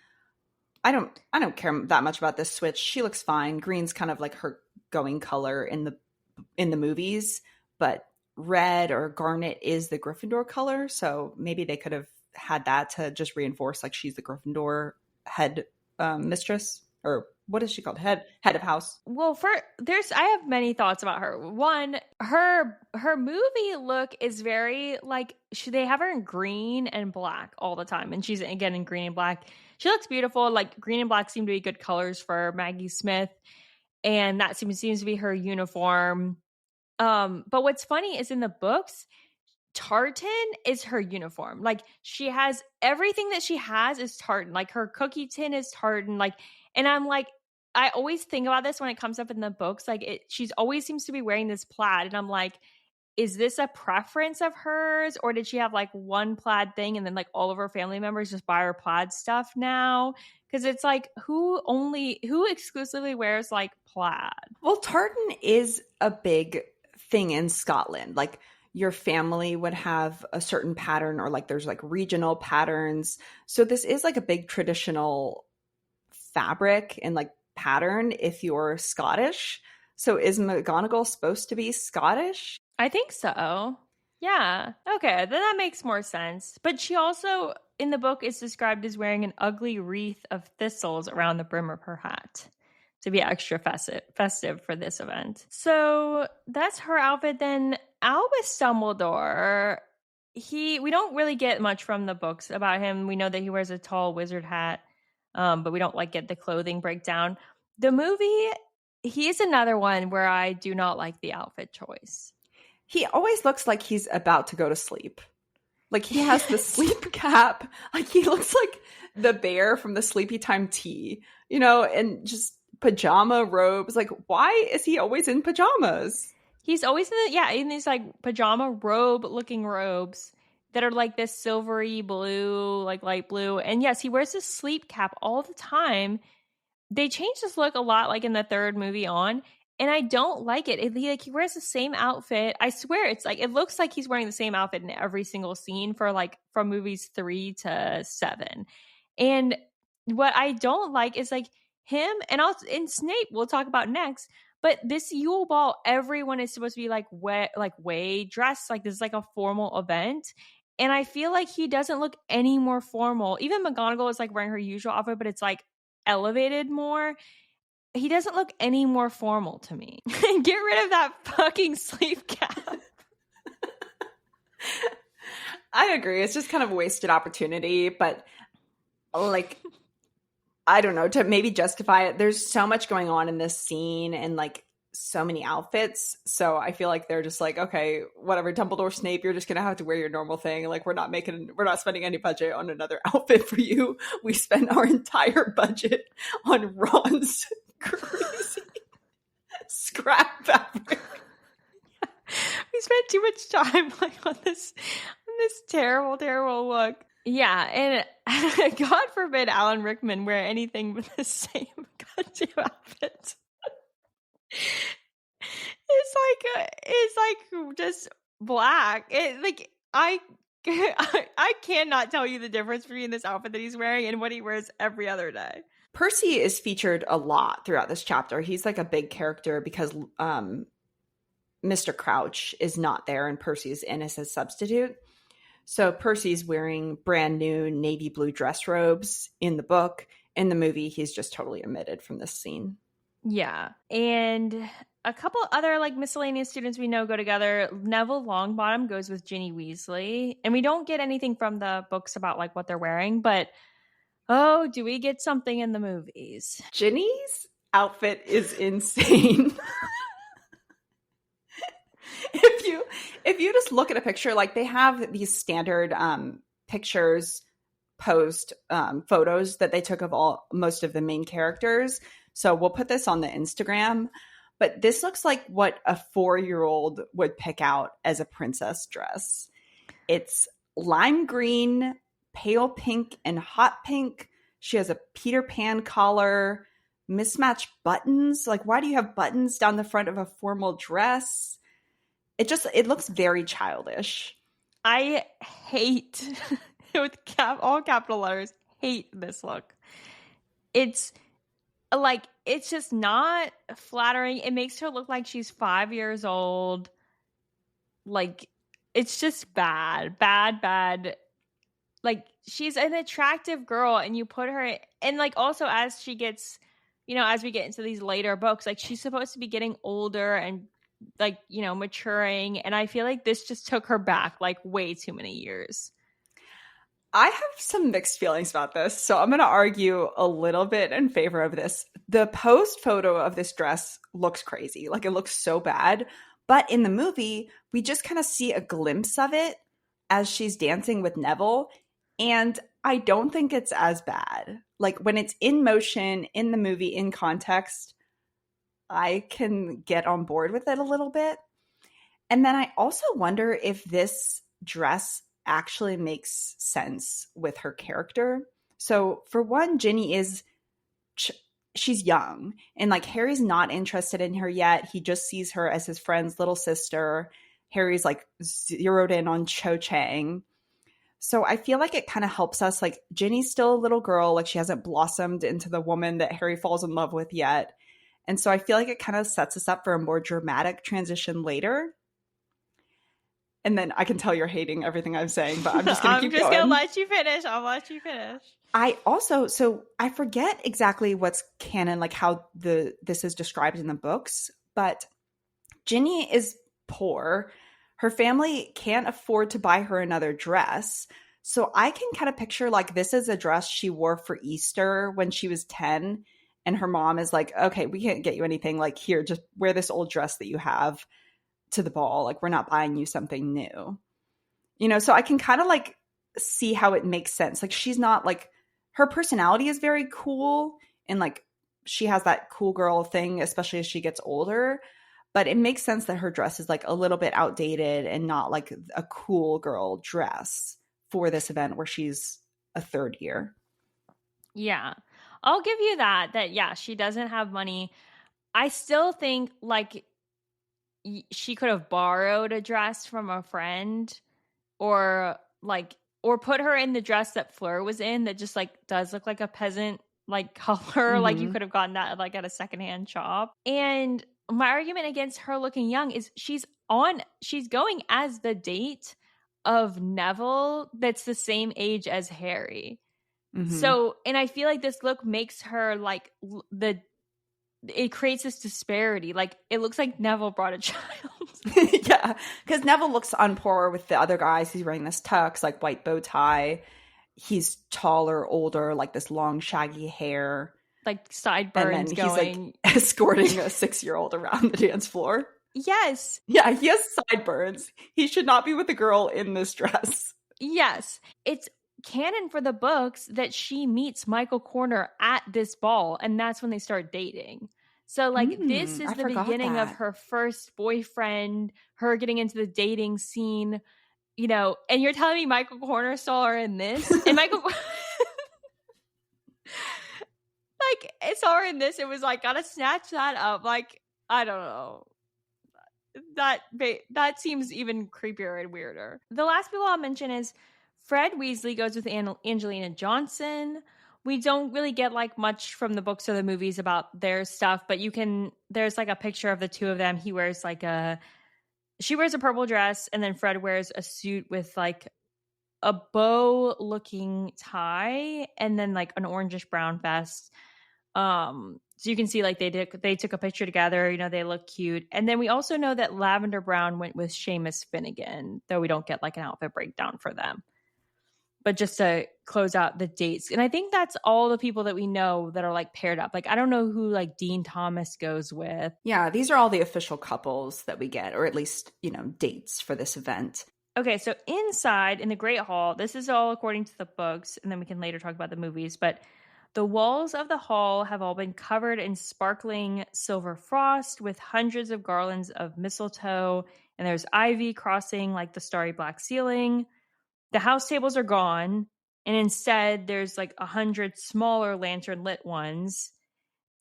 I don't care that much about this switch. She looks fine. Green's kind of like her going color in the movies, but red or garnet is the Gryffindor color. So maybe they could have had that to just reinforce like she's the Gryffindor head mistress, or what is she called? Head of house. Well, I have many thoughts about her. One, her movie look is very like they have her in green and black all the time, and she's again in green and black. She looks beautiful. Like green and black seem to be good colors for Maggie Smith, and that seems to be her uniform. But what's funny is in the books, tartan is her uniform. Like she has everything that she has is tartan. Like her cookie tin is tartan. Like, and I'm like, I always think about this when it comes up in the books. Like she's always seems to be wearing this plaid, and I'm like, is this a preference of hers, or did she have like one plaid thing and then like all of her family members just buy her plaid stuff now? Because it's like who exclusively wears like plaid? Well, tartan is a big thing in Scotland. Like your family would have a certain pattern, or like there's like regional patterns. So this is like a big traditional fabric and like pattern if you're Scottish. So is McGonagall supposed to be Scottish? I think so. Yeah. Okay. Then that makes more sense. But she also, in the book, is described as wearing an ugly wreath of thistles around the brim of her hat to be extra festive for this event. So that's her outfit. Then Albus Dumbledore, we don't really get much from the books about him. We know that he wears a tall wizard hat, but we don't like get the clothing breakdown. The movie, he is another one where I do not like the outfit choice. He always looks like he's about to go to sleep. Like he has the sleep cap. Like he looks like the bear from the Sleepy Time Tea, and just pajama robes. Like, why is he always in pajamas? He's always in these like pajama robe looking robes that are like this silvery blue, like light blue. And yes, he wears this sleep cap all the time. They changed his look a lot, like in the third movie on, and I don't like it. He wears the same outfit. I swear, it's like it looks like he's wearing the same outfit in every single scene for like from movies 3 to 7. And what I don't like is like him and Snape we'll talk about next. But this Yule Ball, everyone is supposed to be like way dressed. Like this is like a formal event. And I feel like he doesn't look any more formal. Even McGonagall is like wearing her usual outfit, but it's like elevated more. He doesn't look any more formal to me. Get rid of that fucking sleeve cap. I agree. It's just kind of a wasted opportunity, but like I don't know, to maybe justify it. There's so much going on in this scene and like so many outfits. So I feel like they're just like, okay, whatever, Dumbledore, Snape, you're just gonna have to wear your normal thing. Like we're not spending any budget on another outfit for you. We spent our entire budget on Ron's crazy scrap fabric. We spent too much time like on this terrible, terrible look. Yeah, and God forbid Alan Rickman wear anything but the same goddamn outfit. It's like just black. I cannot tell you the difference between this outfit that he's wearing and what he wears every other day. Percy is featured a lot throughout this chapter. He's like a big character because Mr. Crouch is not there and Percy is in as his substitute. So Percy's wearing brand new navy blue dress robes in the book. In the movie, he's just totally omitted from this scene. Yeah. And a couple other like miscellaneous students we know go together. Neville Longbottom goes with Ginny Weasley. And we don't get anything from the books about like what they're wearing, but oh, do we get something in the movies? Ginny's outfit is insane. If you just look at a picture, like they have these standard pictures, post photos that they took of most of the main characters. So we'll put this on the Instagram. But this looks like what a 4-year-old would pick out as a princess dress. It's lime green, pale pink, and hot pink. She has a Peter Pan collar, mismatched buttons. Like, why do you have buttons down the front of a formal dress? It looks very childish. I hate, with all capital letters, hate this look. It's just not flattering. It makes her look like she's 5 years old. Like, it's just bad. Like, she's an attractive girl and you put her, and like also as she gets, as we get into these later books, like she's supposed to be getting older and like, maturing. And I feel like this just took her back like way too many years. I have some mixed feelings about this, so I'm going to argue a little bit in favor of this. The post photo of this dress looks crazy. Like, it looks so bad. But in the movie, we just kind of see a glimpse of it as she's dancing with Neville. And I don't think it's as bad. Like, when it's in motion, in the movie, in context, I can get on board with it a little bit. And then I also wonder if this dress actually makes sense with her character. So for one, Ginny she's young and like Harry's not interested in her yet. He just sees her as his friend's little sister. Harry's like zeroed in on Cho Chang. So I feel like it kind of helps us, like Ginny's still a little girl, like she hasn't blossomed into the woman that Harry falls in love with yet. And so I feel like it kind of sets us up for a more dramatic transition later. And then I can tell you're hating everything I'm saying, but I'm just going to keep going. I'm just going to let you finish. I'll let you finish. I forget exactly what's canon, like how this is described in the books, but Ginny is poor. Her family can't afford to buy her another dress. So I can kind of picture like this is a dress she wore for Easter when she was 10. And her mom is like, okay, we can't get you anything. Like, here, just wear this old dress that you have to the ball. Like, we're not buying you something new. So I can kind of like see how it makes sense. Like, she's not like, her personality is very cool. And like, she has that cool girl thing, especially as she gets older. But it makes sense that her dress is like a little bit outdated and not like a cool girl dress for this event where she's a third year. Yeah. I'll give you that yeah, she doesn't have money. I still think like she could have borrowed a dress from a friend or put her in the dress that Fleur was in that just like does look like a peasant like color. Mm-hmm. Like you could have gotten that like at a secondhand shop. And my argument against her looking young is she's going as the date of Neville that's the same age as Harry. Mm-hmm. So, and I feel like this look makes her like it creates this disparity. Like it looks like Neville brought a child. Yeah, because Neville looks on par with the other guys. He's wearing this tux, like white bow tie. he's taller, older, like this long, shaggy hair. Like And then sideburns he's like going. escorting a 6-year-old around the dance floor. Yes. Yeah, he has sideburns. He should not be with a girl in this dress. Yes. It's canon for the books that she meets Michael Corner at this ball, and that's when they start dating. So, like, this is I the forgot beginning of that. her first boyfriend, her getting into the dating scene, you know, and you're telling me Michael Corner saw her in this? And Michael, like, it saw her in this. It was like, gotta snatch that up. Like, I don't know. That seems even creepier and weirder. The last people I'll mention is Fred Weasley goes with Angelina Johnson. We don't really get like much from the books or the movies about their stuff, but there's like a picture of the two of them. She wears a purple dress, and then Fred wears a suit with like a bow looking tie and then like an orangish brown vest. So you can see like they took a picture together, you know, they look cute. And then we also know that Lavender Brown went with Seamus Finnegan, though we don't get like an outfit breakdown for them. But just to close out the dates. And I think that's all the people that we know that are like paired up. Like I don't know who like Dean Thomas goes with. Yeah, these are all the official couples that we get, or at least, you know, dates for this event. Okay, so inside in the Great Hall, this is all according to the books, and then we can later talk about the movies, but the walls of the hall have all been covered in sparkling silver frost with hundreds of garlands of mistletoe, and there's ivy crossing like the starry black ceiling. The house tables are gone, and instead there's like 100 smaller lantern lit ones.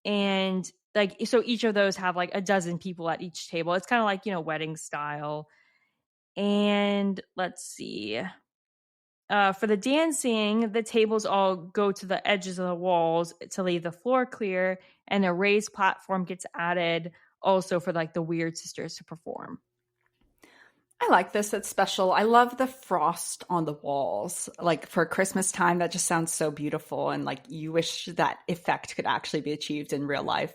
And like, so each of those have like a dozen people at each table. It's kind of like, you know, wedding style. And let's see. For the dancing, the tables all go to the edges of the walls to leave the floor clear, and a raised platform gets added also for like the Weird Sisters to perform. I like this. It's special. I love the frost on the walls. Like for Christmas time, that just sounds so beautiful. And like you wish that effect could actually be achieved in real life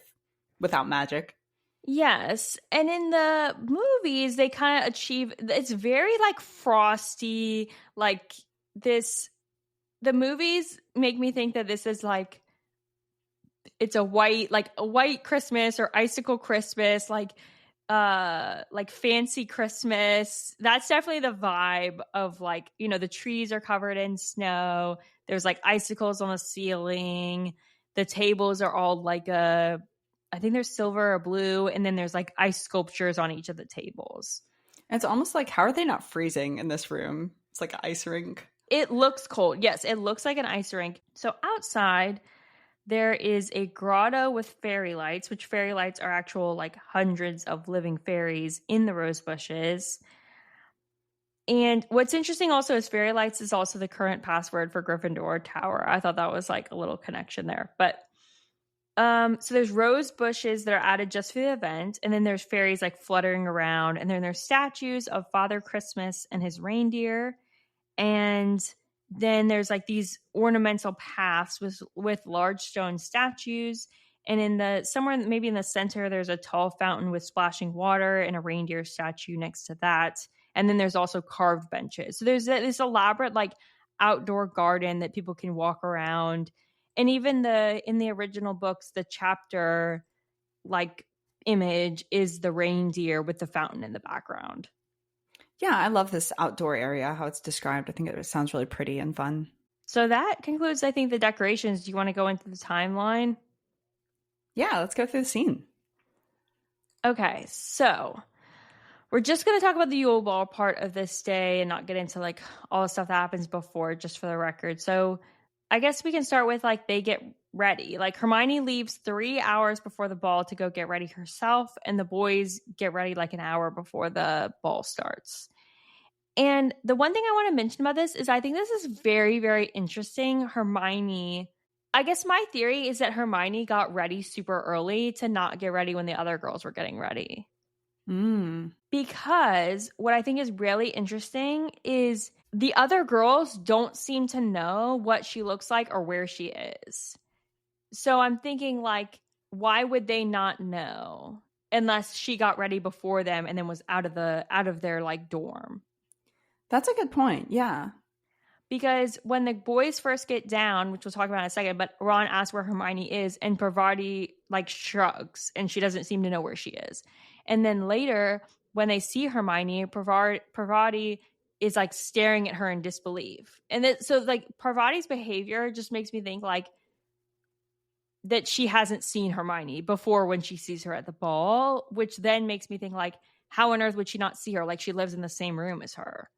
without magic. Yes. And in the movies, they kind of achieve it's very like frosty, like this. The movies make me think that this is like it's a white Christmas or icicle Christmas, like fancy Christmas. That's definitely the vibe of like, you know, the trees are covered in snow. There's like icicles on the ceiling. The tables are all like I think there's silver or blue, and then there's like ice sculptures on each of the tables. And it's almost like, how are they not freezing in this room? It's like an ice rink. It looks cold. Yes, it looks like an ice rink. So outside, there is a grotto with fairy lights, which fairy lights are actual like hundreds of living fairies in the rose bushes. And what's interesting also is fairy lights is also the current password for Gryffindor Tower. I thought that was like a little connection there. But so there's rose bushes that are added just for the event, and then there's fairies like fluttering around, and then there's statues of Father Christmas and his reindeer. And then there's like these ornamental paths with large stone statues. And in the somewhere maybe in the center, there's a tall fountain with splashing water and a reindeer statue next to that. And then there's also carved benches. So there's this elaborate like outdoor garden that people can walk around. And even in the original books, the chapter like image is the reindeer with the fountain in the background. Yeah, I love this outdoor area, how it's described. I think it sounds really pretty and fun. So that concludes, I think, the decorations. Do you want to go into the timeline? Yeah, let's go through the scene. Okay, so we're just going to talk about the Yule Ball part of this day and not get into like all the stuff that happens before, just for the record. So I guess we can start with like they get ready. Like Hermione leaves 3 hours before the ball to go get ready herself, and the boys get ready like an hour before the ball starts. And the one thing I want to mention about this is I think this is very, very interesting. Hermione, I guess my theory is that Hermione got ready super early to not get ready when the other girls were getting ready. Because what I think is really interesting is the other girls don't seem to know what she looks like or where she is. So I'm thinking like, why would they not know unless she got ready before them and then was out of their like dorm? That's a good point. Yeah. because when the boys first get down, which we'll talk about in a second, but Ron asks where Hermione is, and Parvati like shrugs, and she doesn't seem to know where she is. And then later, when they see Hermione, Parvati is like staring at her in disbelief. And so like Parvati's behavior just makes me think like that she hasn't seen Hermione before when she sees her at the ball, which then makes me think like, how on earth would she not see her? Like she lives in the same room as her.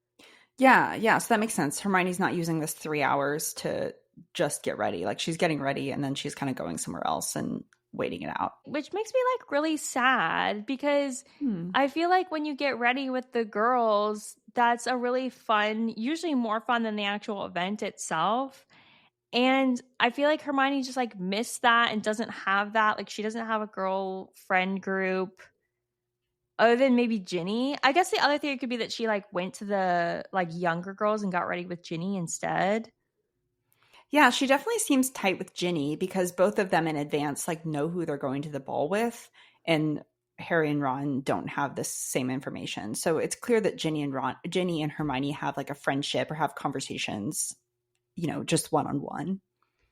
Yeah. So that makes sense. Hermione's not using this 3 hours to just get ready. Like she's getting ready and then she's kind of going somewhere else and waiting it out. Which makes me like really sad because I feel like when you get ready with the girls, that's a really fun, usually more fun than the actual event itself. And I feel like Hermione just like missed that and doesn't have that. Like she doesn't have a girl friend group other than maybe Ginny. I guess the other theory could be that she like went to the like younger girls and got ready with Ginny instead. Yeah, she definitely seems tight with Ginny because both of them in advance like know who they're going to the ball with, and Harry and Ron don't have this same information. So it's clear that Ginny and Hermione have like a friendship or have conversations, just one-on-one.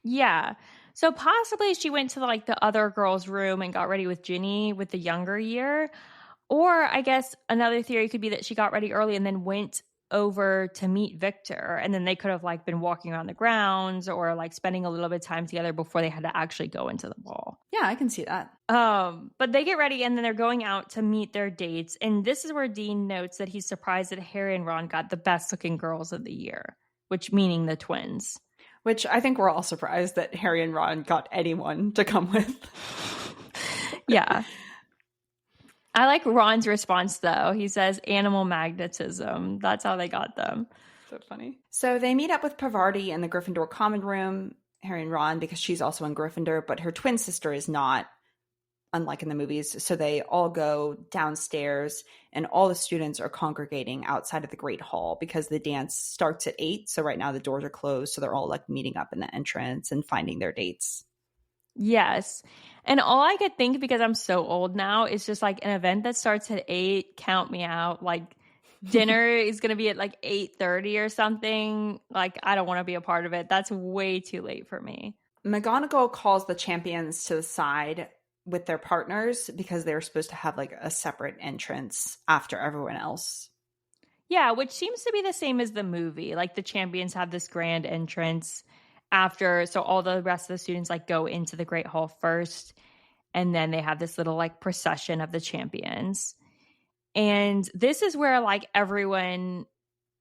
Yeah. So possibly she went to like the other girl's room and got ready with Ginny with the younger year. Or I guess another theory could be that she got ready early and then went over to meet Victor. And then they could have like been walking around the grounds or like spending a little bit of time together before they had to actually go into the ball. Yeah, I can see that. But they get ready and then they're going out to meet their dates. And this is where Dean notes that he's surprised that Harry and Ron got the best looking girls of the year, which meaning the twins. Which I think we're all surprised that Harry and Ron got anyone to come with. Yeah. I like Ron's response, though. He says animal magnetism. That's how they got them. So funny. So they meet up with Parvati in the Gryffindor common room, Harry and Ron, because she's also in Gryffindor, but her twin sister is not, unlike in the movies. So they all go downstairs and all the students are congregating outside of the Great Hall because the dance starts at 8. So right now the doors are closed. So they're all like meeting up in the entrance and finding their dates. Yes. And all I could think, because I'm so old now, is just like an event that starts at 8, count me out. Like dinner is going to be at like 8:30 or something. Like I don't want to be a part of it. That's way too late for me. McGonagall calls the champions to the side with their partners because they're supposed to have like a separate entrance after everyone else. Yeah, which seems to be the same as the movie. Like the champions have this grand entrance after, so all the rest of the students like go into the Great Hall first, and then they have this little like procession of the champions. And this is where like everyone,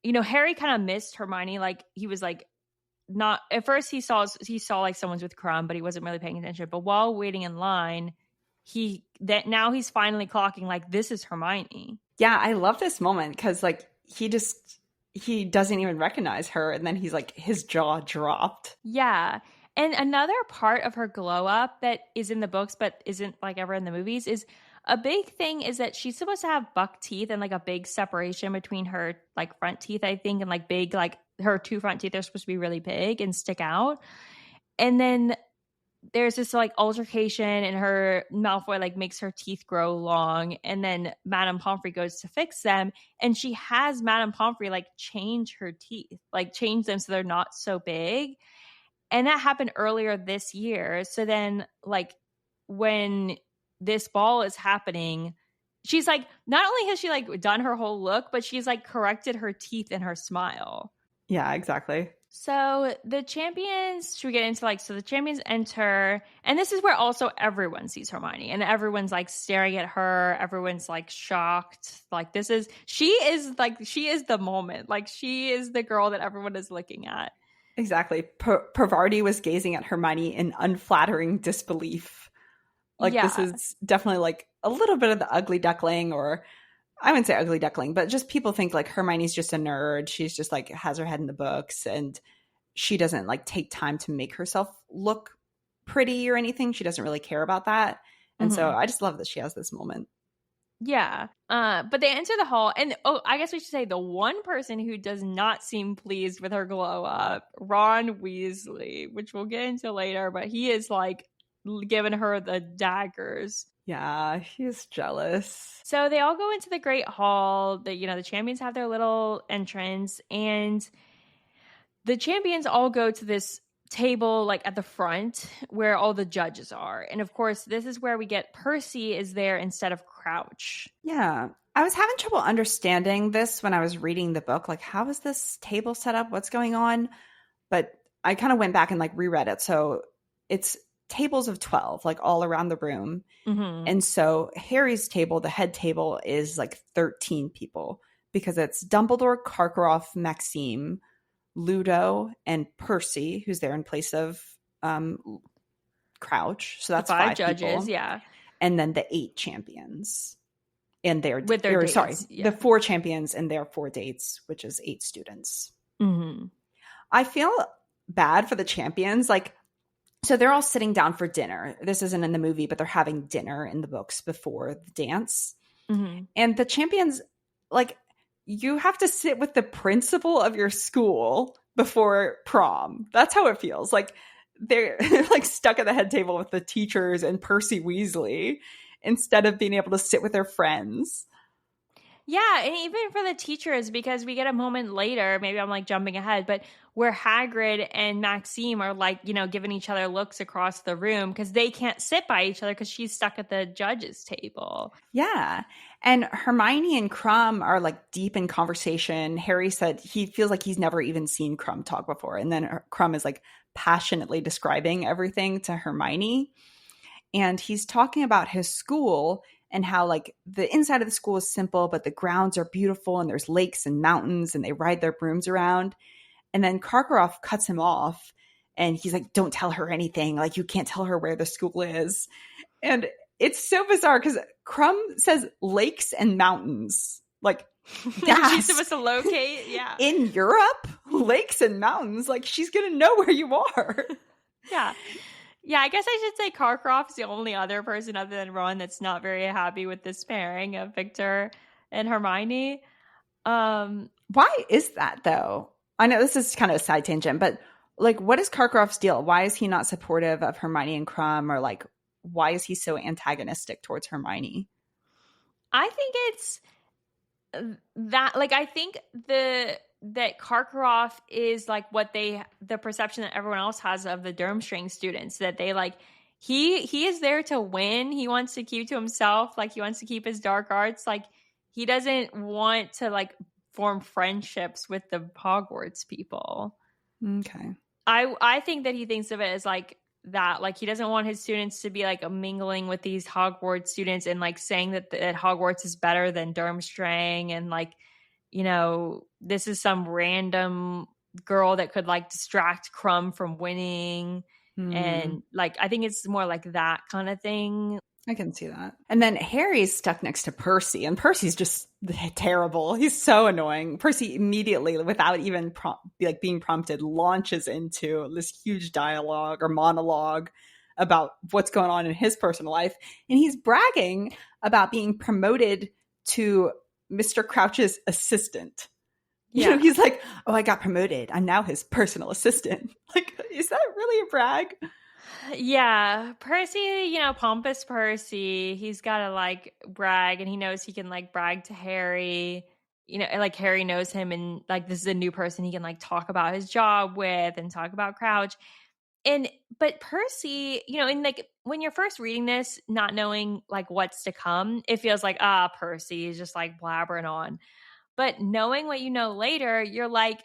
Harry kind of missed Hermione. Like he was like not at first he saw like someone's with Crumb, but he wasn't really paying attention. But while waiting in line, now he's finally clocking like this is Hermione. Yeah, I love this moment because like he doesn't even recognize her, and then he's like his jaw dropped. Yeah. And another part of her glow up that is in the books but isn't like ever in the movies is a big thing is that she's supposed to have buck teeth and like a big separation between her like front teeth, I think, and like big, like her two front teeth are supposed to be really big and stick out. And then there's this like altercation and her Malfoy like makes her teeth grow long, and then Madame Pomfrey goes to fix them, and she has Madame Pomfrey like change her teeth, like change them so they're not so big. And that happened earlier this year. So then like when this ball is happening, she's like, not only has she like done her whole look, but she's like corrected her teeth and her smile. Yeah, exactly. So the champions, should we get into like, so the champions enter, and this is where also everyone sees Hermione and everyone's like staring at her. Everyone's like shocked. Like she is the moment. Like she is the girl that everyone is looking at. Exactly. Parvati was gazing at Hermione in unflattering disbelief. Like This is definitely like a little bit of the ugly duckling, or I wouldn't say ugly duckling, but just people think like Hermione's just a nerd. She's just like has her head in the books and she doesn't like take time to make herself look pretty or anything. She doesn't really care about that. And so I just love that she has this moment. Yeah. But they enter the hall, and I guess we should say the one person who does not seem pleased with her glow up, Ron Weasley, which we'll get into later, but he is like giving her the daggers. Yeah, he's jealous. So they all go into the Great Hall. The champions have their little entrance, and the champions all go to this table like at the front where all the judges are. And of course, this is where we get Percy is there instead of Crouch. Yeah. I was having trouble understanding this when I was reading the book. Like, how is this table set up? What's going on? But I kind of went back and like reread it. So it's tables of 12, like all around the room. Mm-hmm. And so Harry's table, the head table, is like 13 people because it's Dumbledore, Karkaroff, Maxime, Ludo, and Percy, who's there in place of Crouch. So that's five five judges, people. yeah. And then the 8 champions and their with their dates, sorry, yeah. the 4 champions and their 4 dates, which is 8 students. Mm-hmm. I feel bad for the champions. Like, so they're all sitting down for dinner. This isn't in the movie, but they're having dinner in the books before the dance. Mm-hmm. And the champions, like, you have to sit with the principal of your school before prom. That's how it feels. Like, they're like stuck at the head table with the teachers and Percy Weasley instead of being able to sit with their friends. Yeah, and even for the teachers, because we get a moment later, maybe I'm like jumping ahead, but where Hagrid and Maxime are like, you know, giving each other looks across the room because they can't sit by each other because she's stuck at the judges' table. Yeah. And Hermione and Crumb are like deep in conversation. Harry said he feels like he's never even seen Crumb talk before. And then Crumb is like passionately describing everything to Hermione. And he's talking about his school and how like the inside of the school is simple, but the grounds are beautiful and there's lakes and mountains and they ride their brooms around. And then Karkaroff cuts him off and he's like, don't tell her anything. Like, you can't tell her where the school is. And it's so bizarre because Crumb says lakes and mountains. Like, she's supposed to locate. Yeah. In Europe, lakes and mountains. Like, she's going to know where you are. Yeah. Yeah, I guess I should say Karkaroff's the only other person other than Ron that's not very happy with this pairing of Victor and Hermione. Why is that, though? I know this is kind of a side tangent, but like, what is Karkaroff's deal? Why is he not supportive of Hermione and Crumb? Or like, why is he so antagonistic towards Hermione? I think it's that, like, I think that Karkaroff is like the perception that everyone else has of the Durmstrang students, that they like, he is there to win. He wants to keep to himself. Like, he wants to keep his dark arts. Like, he doesn't want to like form friendships with the Hogwarts people. Okay. I think that he thinks of it as like that. Like, he doesn't want his students to be like mingling with these Hogwarts students and like saying that Hogwarts is better than Durmstrang and like, you know, this is some random girl that could like distract Crumb from winning. And like, I think it's more like that kind of thing. I can see that. And then Harry's stuck next to Percy, and Percy's just terrible. He's so annoying. Percy immediately, without even being prompted, launches into this huge dialogue or monologue about what's going on in his personal life. And he's bragging about being promoted to Mr. Crouch's assistant. Yeah. You know, he's like, oh, I got promoted. I'm now his personal assistant. Like, is that really a brag? Yeah, Percy, you know, pompous Percy, he's got to like brag, and he knows he can like brag to Harry, you know, like Harry knows him, and like this is a new person he can like talk about his job with and talk about Crouch. But Percy, you know, and like when you're first reading this, not knowing like what's to come, it feels like, Percy is just like blabbering on. But knowing what you know later, you're like,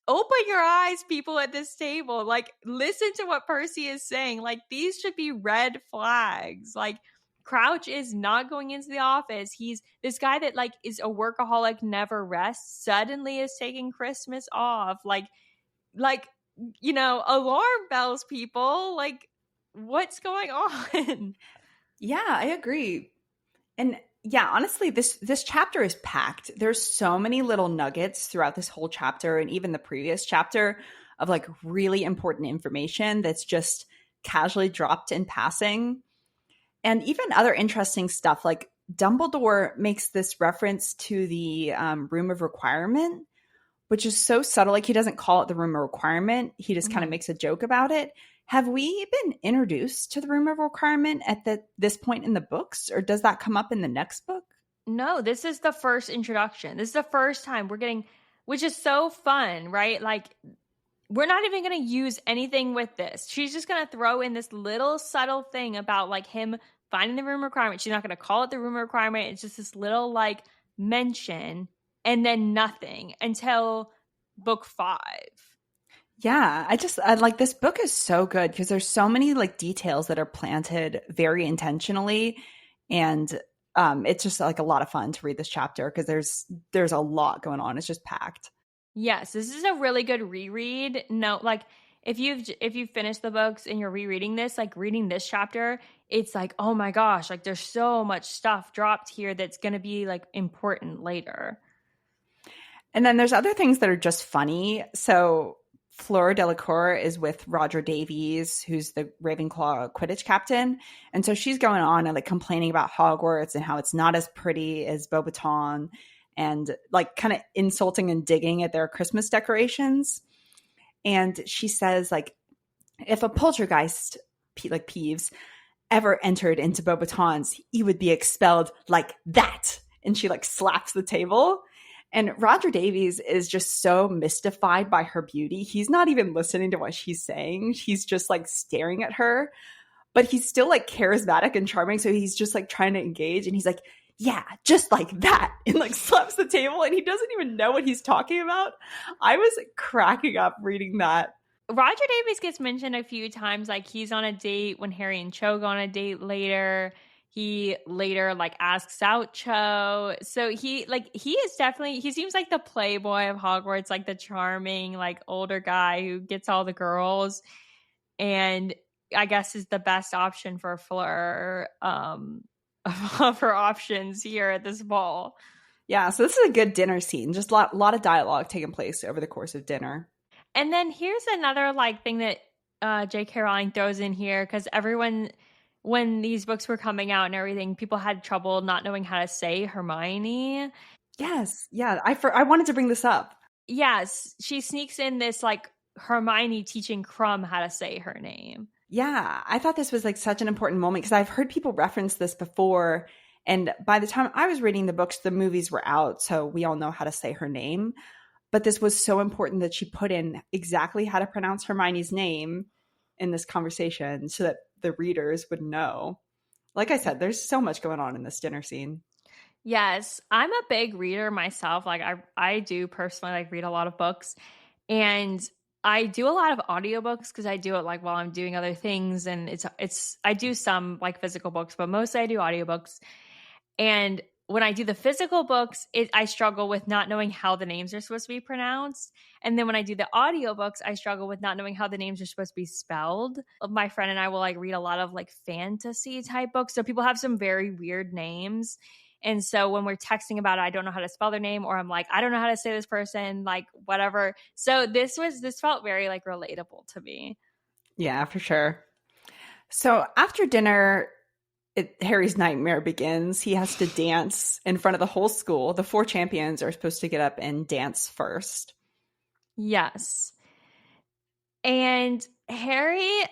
open your eyes, people at this table. Like, listen to what Percy is saying. Like, these should be red flags. Like, Crouch is not going into the office. He's this guy that like is a workaholic, never rests, suddenly is taking Christmas off. Like, you know, alarm bells, people. Like, what's going on? Yeah, I agree. And yeah, honestly, this chapter is packed. There's so many little nuggets throughout this whole chapter and even the previous chapter of like really important information that's just casually dropped in passing. And even other interesting stuff, like Dumbledore makes this reference to the room of requirement, which is so subtle. Like, he doesn't call it the room of requirement. He just kind of makes a joke about it. Have we been introduced to the room of requirement at this point in the books, or does that come up in the next book? No, this is the first introduction. This is the first time we're getting, which is so fun, right? Like, we're not even going to use anything with this. She's just going to throw in this little subtle thing about like him finding the room requirement. She's not going to call it the room requirement. It's just this little like mention and then nothing until book 5. Yeah, I like this book is so good because there's so many like details that are planted very intentionally, and it's just like a lot of fun to read this chapter because there's a lot going on. It's just packed. Yes, this is a really good reread. No, like if you've finished the books and you're rereading this, like reading this chapter, it's like, oh my gosh, like there's so much stuff dropped here that's going to be like important later. And then there's other things that are just funny. So Fleur Delacour is with Roger Davies, who's the Ravenclaw Quidditch captain. And so she's going on and like complaining about Hogwarts and how it's not as pretty as Beauxbaton, and like kind of insulting and digging at their Christmas decorations. And she says like, if a poltergeist, like Peeves, ever entered into Beauxbatons, he would be expelled like that. And she like slaps the table. And Roger Davies is just so mystified by her beauty. He's not even listening to what she's saying. He's just like staring at her. But he's still like charismatic and charming. So he's just like trying to engage. And he's like, yeah, just like that. And like slaps the table. And he doesn't even know what he's talking about. I was cracking up reading that. Roger Davies gets mentioned a few times. Like he's on a date when Harry and Cho go on a date later. He later like asks out Cho. So he is definitely, he seems like the playboy of Hogwarts, like the charming, like older guy who gets all the girls. And I guess is the best option for Fleur of her options here at this ball. Yeah, so this is a good dinner scene. Just a lot of dialogue taking place over the course of dinner. And then here's another like thing that J.K. Rowling throws in here, because everyone, when these books were coming out and everything, people had trouble not knowing how to say Hermione. Yes, yeah, I wanted to bring this up. Yes, she sneaks in this like Hermione teaching Crumb how to say her name. Yeah, I thought this was like such an important moment because I've heard people reference this before. And by the time I was reading the books, the movies were out. So we all know how to say her name. But this was so important that she put in exactly how to pronounce Hermione's name in this conversation so that the readers would know. Like I said, there's so much going on in this dinner scene. Yes, I'm a big reader myself. Like I do personally like read a lot of books, and I do a lot of audiobooks because I do it like while I'm doing other things, and it's I do some like physical books, but mostly I do audiobooks. And when I do the physical books, I struggle with not knowing how the names are supposed to be pronounced. And then when I do the audiobooks, I struggle with not knowing how the names are supposed to be spelled. My friend and I will like read a lot of like fantasy type books. So people have some very weird names. And so when we're texting about it, I don't know how to spell their name, or I'm like, I don't know how to say this person, like whatever. So this felt very like relatable to me. Yeah, for sure. So after dinner, Harry's nightmare begins. He has to dance in front of the whole school. The 4 champions are supposed to get up and dance first. Yes. And Harry's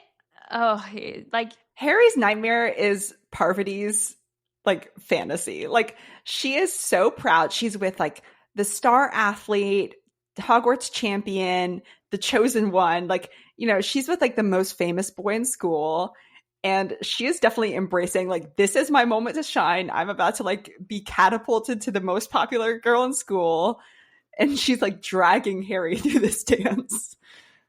nightmare is Parvati's like fantasy. Like she is so proud. She's with like the star athlete, the Hogwarts champion, the chosen one. Like, you know, she's with like the most famous boy in school. And she is definitely embracing, like, this is my moment to shine. I'm about to, like, be catapulted to the most popular girl in school. And she's, like, dragging Harry through this dance.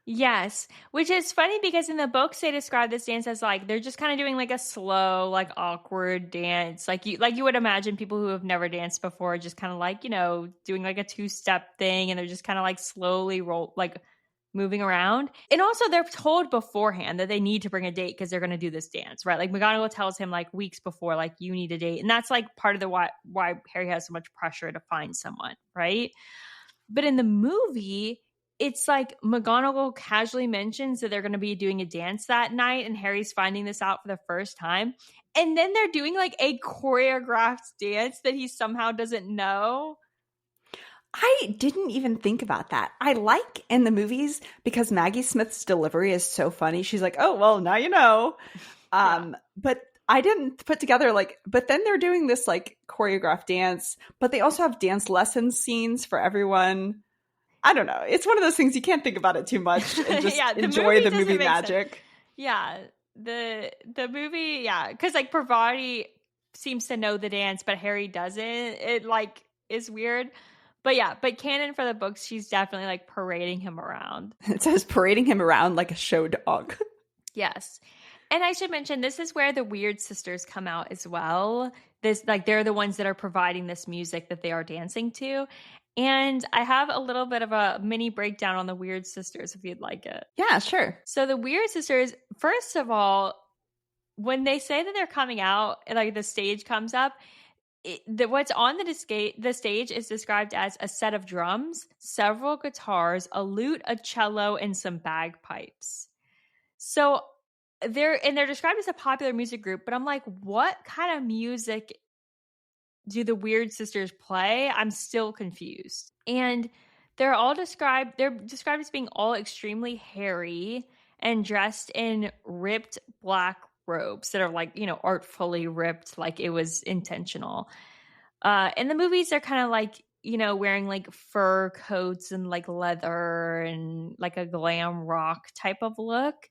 Yes, which is funny because in the books they describe this dance as, like, they're just kind of doing, like, a slow, like, awkward dance. Like you would imagine people who have never danced before just kind of, like, you know, doing, like, a 2-step thing. And they're just kind of, like, slowly moving around. And also they're told beforehand that they need to bring a date because they're going to do this dance, right? Like McGonagall tells him like weeks before, like, you need a date. And that's like part of the why Harry has so much pressure to find someone, right? But in the movie, it's like McGonagall casually mentions that they're going to be doing a dance that night, and Harry's finding this out for the first time. And then they're doing like a choreographed dance that he somehow doesn't know. I didn't even think about that. I like in the movies because Maggie Smith's delivery is so funny. She's like, oh, well, now you know. But I didn't put together like, but then they're doing this like choreographed dance, but they also have dance lesson scenes for everyone. I don't know. It's one of those things you can't think about it too much and just Yeah, the enjoy movie the doesn't movie make sense. magic. Yeah, the movie, yeah, because like Parvati seems to know the dance, but Harry doesn't. It like is weird. But yeah, but canon for the books, she's definitely like parading him around. It says parading him around like a show dog. Yes. And I should mention this is where the Weird Sisters come out as well. This like they're the ones that are providing this music that they are dancing to. And I have a little bit of a mini breakdown on the Weird Sisters if you'd like it. Yeah, sure. So the Weird Sisters, first of all, when they say that they're coming out, like the stage comes up, what's on the stage is described as a set of drums, several guitars, a lute, a cello, and some bagpipes. So they're described as a popular music group, but I'm like, what kind of music do the Weird Sisters play? I'm still confused. And they're described as being all extremely hairy and dressed in ripped black robes that are like, artfully ripped, like it was intentional. In the movies, they're kind of like, wearing like fur coats and like leather and like a glam rock type of look.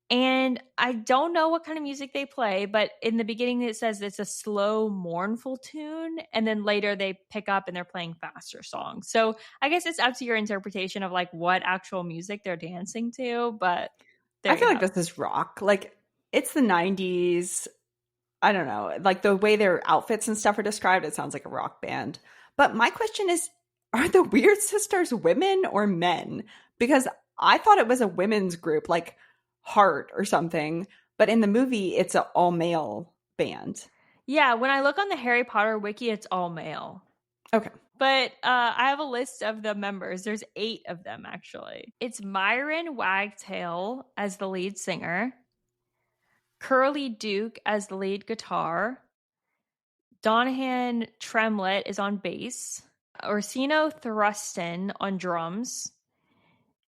And I don't know what kind of music they play, but in the beginning it says it's a slow, mournful tune. And then later they pick up and they're playing faster songs. So I guess it's up to your interpretation of like what actual music they're dancing to. But I feel like this is rock. Like, it's the 90s. I don't know. Like, the way their outfits and stuff are described, it sounds like a rock band. But my question is, are the Weird Sisters women or men? Because I thought it was a women's group, like Heart or something. But in the movie, it's an all-male band. Yeah, when I look on the Harry Potter wiki, it's all male. Okay. But I have a list of the members. There's 8 of them, actually. It's Myron Wagtail as the lead singer, Curly Duke as the lead guitar, Donahan Tremlett is on bass, Orsino Thruston on drums,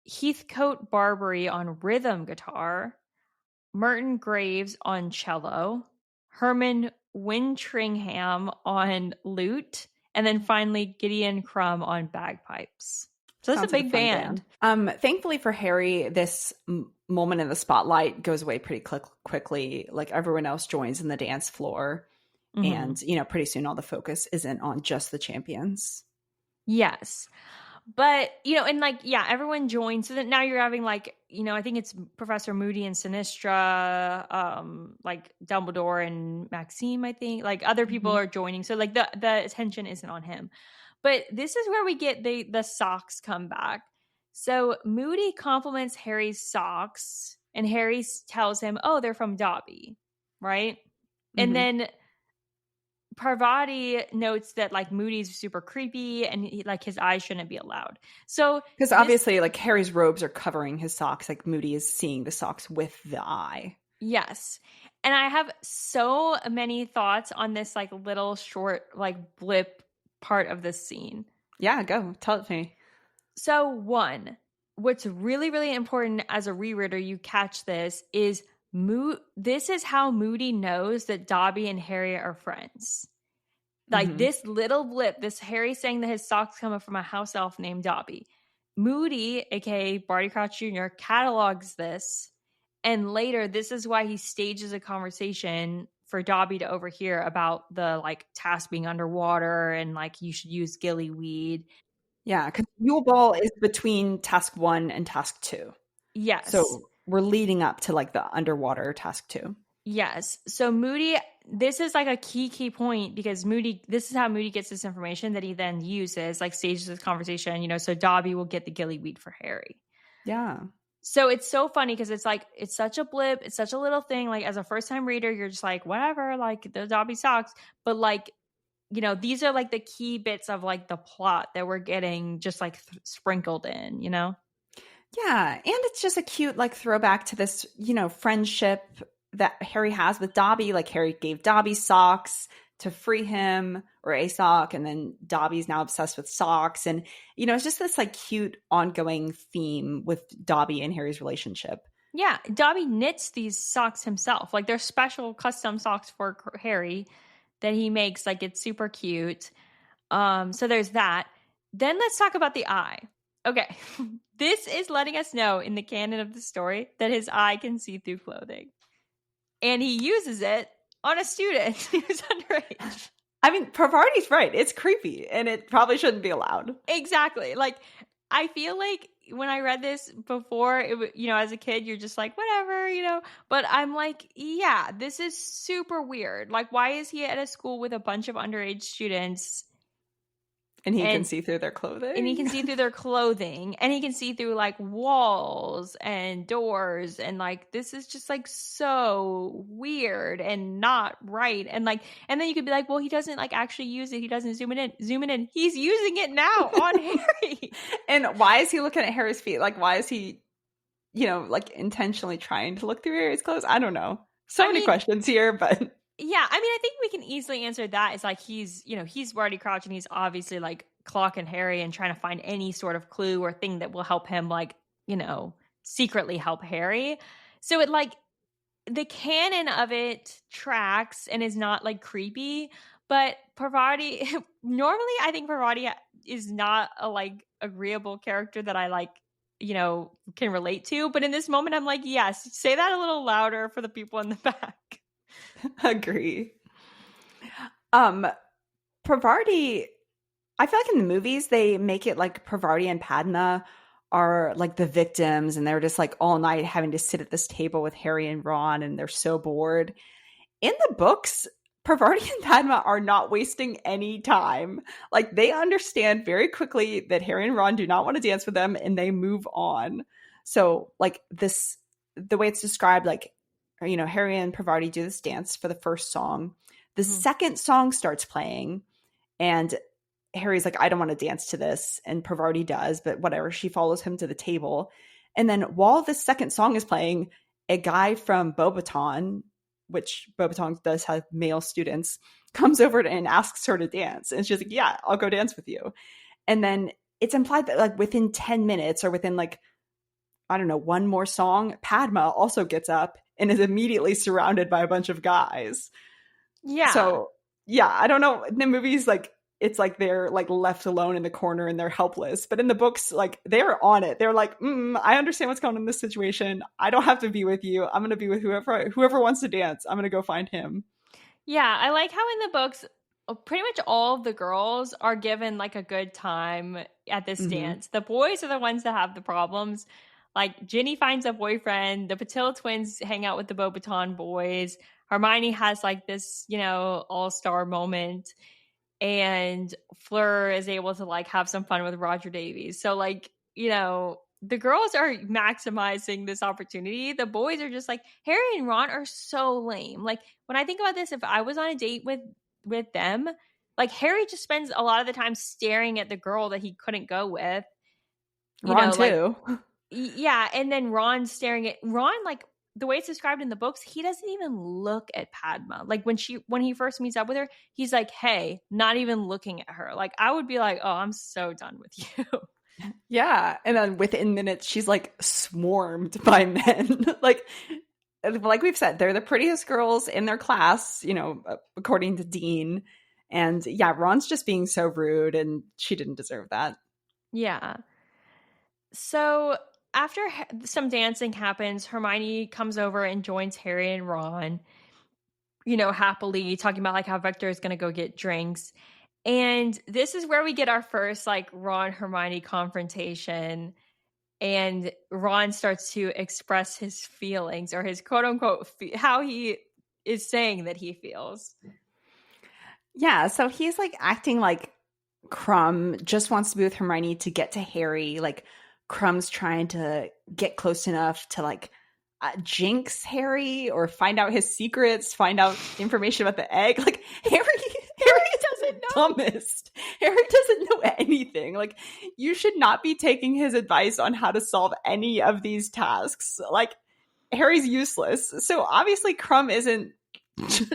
Heathcote Barbary on rhythm guitar, Merton Graves on cello, Herman Wintringham on lute, and then finally Gideon Crumb on bagpipes. So that's a big band. Thankfully for Harry, this moment in the spotlight goes away pretty quickly. Like, everyone else joins in the dance floor. Mm-hmm. And, pretty soon all the focus isn't on just the champions. Yes. But, and like, yeah, everyone joins. So that now you're having like, I think it's Professor Moody and Sinistra, like Dumbledore and Maxime, I think. Like other people are joining. So like the attention isn't on him. But this is where we get the socks come back. So Moody compliments Harry's socks and Harry tells him, oh, they're from Dobby, right? Mm-hmm. And then Parvati notes that like Moody's super creepy and like his eyes shouldn't be allowed. So because obviously like Harry's robes are covering his socks, like Moody is seeing the socks with the eye. Yes. And I have so many thoughts on this like little short like blip part of this scene. Yeah, go. Tell it to me. So one, what's really, really important as a rereader, you catch this, is this is how Moody knows that Dobby and Harry are friends. Like this little blip, this Harry saying that his socks come from a house elf named Dobby. Moody, aka Barty Crouch Jr., catalogs this. And later, this is why he stages a conversation for Dobby to overhear about the like task being underwater and like you should use gillyweed. Yeah, because Yule Ball is between task 1 and task 2. Yes. So we're leading up to like the underwater task 2. Yes. So Moody, this is like a key point because this is how Moody gets this information that he then uses, like stages this conversation, so Dobby will get the gillyweed for Harry. Yeah. So it's so funny because it's like, it's such a blip. It's such a little thing. Like as a first time reader, you're just like, whatever, like the Dobby socks. But like, these are like the key bits of like the plot that we're getting just like sprinkled in, Yeah. And it's just a cute like throwback to this, friendship that Harry has with Dobby. Like Harry gave Dobby socks to free him, or a sock, and then Dobby's now obsessed with socks. And, it's just this like cute ongoing theme with Dobby and Harry's relationship. Yeah. Dobby knits these socks himself. Like they're special custom socks for Harry that he makes. Like it's super cute. So there's that. Then let's talk about the eye. Okay. This is letting us know in the canon of the story that his eye can see through clothing. And he uses it on a student who's underage. I mean, Parvati's right. It's creepy, and it probably shouldn't be allowed. Exactly. Like, I feel like when I read this before, as a kid, you're just like, whatever. But I'm like, yeah, this is super weird. Like, why is he at a school with a bunch of underage students? And he can see through their clothing. And he can see through their clothing. And he can see through, like, walls and doors. And, like, this is just, like, so weird and not right. And, like, and then you could be like, well, he doesn't, like, actually use it. He doesn't zoom it in. He's using it now on Harry. And why is he looking at Harry's feet? Like, why is he, like, intentionally trying to look through Harry's clothes? I don't know. So many questions here, but... Yeah, I mean, I think we can easily answer that. It's like he's Barty Crouch, and he's obviously, like, clocking Harry and trying to find any sort of clue or thing that will help him, like, secretly help Harry. So it, like, the canon of it tracks and is not, like, creepy, but Parvati, normally I think Parvati is not a, like, agreeable character that I, like, can relate to. But in this moment, I'm like, yes, say that a little louder for the people in the back. Agree. Parvati, I feel like in the movies they make it like Parvati and Padma are like the victims, and they're just like all night having to sit at this table with Harry and Ron, and they're so bored. In the books, Parvati and Padma are not wasting any time. Like, they understand very quickly that Harry and Ron do not want to dance with them, and they move on. So, like, the way it's described, like, Harry and Parvati do this dance for the first song. The second song starts playing, and Harry's like, I don't want to dance to this. And Parvati does, but whatever. She follows him to the table. And then while this second song is playing, a guy from Beauxbaton, which Beauxbaton does have male students, comes over and asks her to dance. And she's like, yeah, I'll go dance with you. And then it's implied that, like, within 10 minutes or within, like, I don't know, one more song, Padma also gets up and is immediately surrounded by a bunch of guys. Yeah. So, yeah, I don't know. In the movies, like, it's like they're, like, left alone in the corner and they're helpless. But in the books, like, they're on it. They're like, I understand what's going on in this situation. I don't have to be with you. I'm going to be with whoever wants to dance. I'm going to go find him. Yeah, I like how in the books, pretty much all of the girls are given, like, a good time at this dance. The boys are the ones that have the problems. Like, Ginny finds a boyfriend. The Patil twins hang out with the Beauxbaton boys. Hermione has, like, this, all-star moment. And Fleur is able to, like, have some fun with Roger Davies. So, like, the girls are maximizing this opportunity. The boys are just like, Harry and Ron are so lame. Like, when I think about this, if I was on a date with them, like, Harry just spends a lot of the time staring at the girl that he couldn't go with. Ron too. Like, yeah, and then Ron staring at Ron, like, the way it's described in the books, he doesn't even look at Padma. Like, when he first meets up with her, he's like, hey, not even looking at her. Like, I would be like, oh, I'm so done with you. Yeah. And then within minutes, she's, like, swarmed by men. like we've said, they're the prettiest girls in their class, according to Dean. And yeah, Ron's just being so rude, and she didn't deserve that. Yeah. So after some dancing happens, Hermione comes over and joins Harry and Ron, happily talking about, like, how Victor is going to go get drinks. And this is where we get our first, like, Ron-Hermione confrontation. And Ron starts to express his feelings, or his quote-unquote, how he is saying that he feels. Yeah, so he's, like, acting like Crumb just wants to be with Hermione to get to Harry. Like, Crumb's trying to get close enough to, like, jinx Harry or find out his secrets, find out information about the egg. Like, Harry doesn't know. Dumbest. Harry doesn't know anything. Like, you should not be taking his advice on how to solve any of these tasks. Like, Harry's useless. So obviously Crumb isn't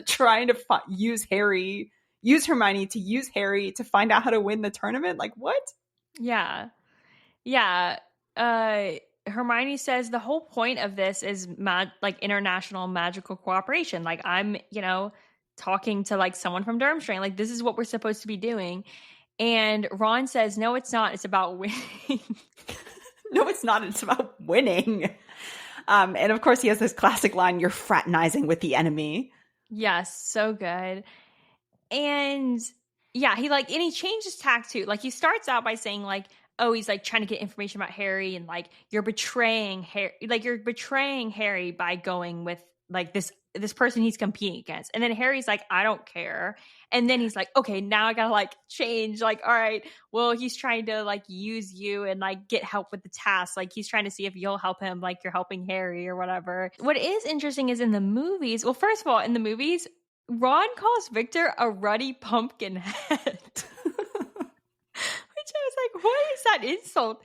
trying to use Hermione to use Harry to find out how to win the tournament. Like, what? Yeah. Hermione says the whole point of this is international magical cooperation. Like, I'm, talking to, like, someone from Durmstrang. Like, this is what we're supposed to be doing. And Ron says, no, it's not. It's about winning. No, it's not. It's about winning. And of course, he has this classic line, "You're fraternizing with the enemy." Yes, so good. And yeah, and he changes tack too. Like, he starts out by saying, like, oh, he's like trying to get information about Harry, and like, you're betraying Harry by going with like this person he's competing against. And then Harry's like, I don't care. And then he's like, okay, now I gotta like change. Like, all right, well, he's trying to like use you and like get help with the task. Like, he's trying to see if you'll help him, like you're helping Harry or whatever. What is interesting is in the movies, well, first of all, in the movies, Ron calls Victor a ruddy pumpkin head. Which I was like, what is that insult?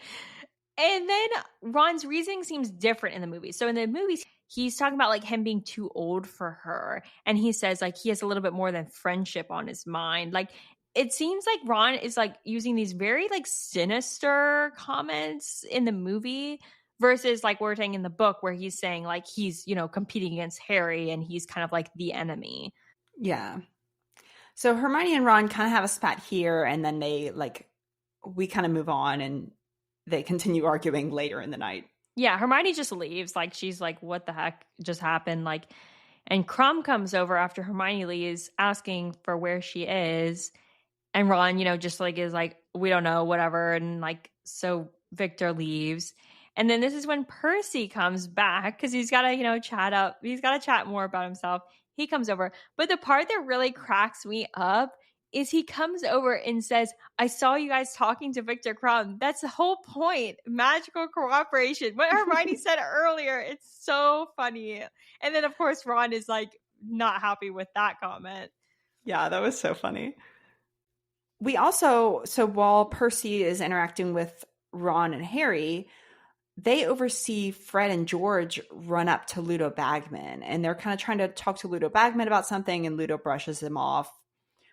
And then Ron's reasoning seems different in the movies. So in the movies, he's talking about like him being too old for her. And he says like he has a little bit more than friendship on his mind. Like, it seems like Ron is like using these very like sinister comments in the movie versus like we're saying in the book where he's saying like he's, competing against Harry and he's kind of like the enemy. Yeah. So Hermione and Ron kind of have a spat here, and then we kind of move on and they continue arguing later in the night. Yeah, Hermione just leaves. Like, she's like, what the heck just happened? Like, and Crumb comes over after Hermione leaves asking for where she is. And Ron, just like is like, we don't know, whatever. And like, so Victor leaves. And then this is when Percy comes back because he's got to, chat up. He's got to chat more about himself. He comes over. But the part that really cracks me up is he comes over and says, I saw you guys talking to Victor Crumb. That's the whole point. Magical cooperation. What Hermione said earlier. It's so funny. And then, of course, Ron is like not happy with that comment. Yeah, that was so funny. So while Percy is interacting with Ron and Harry, they oversee Fred and George run up to Ludo Bagman, and they're kind of trying to talk to Ludo Bagman about something, and Ludo brushes them off,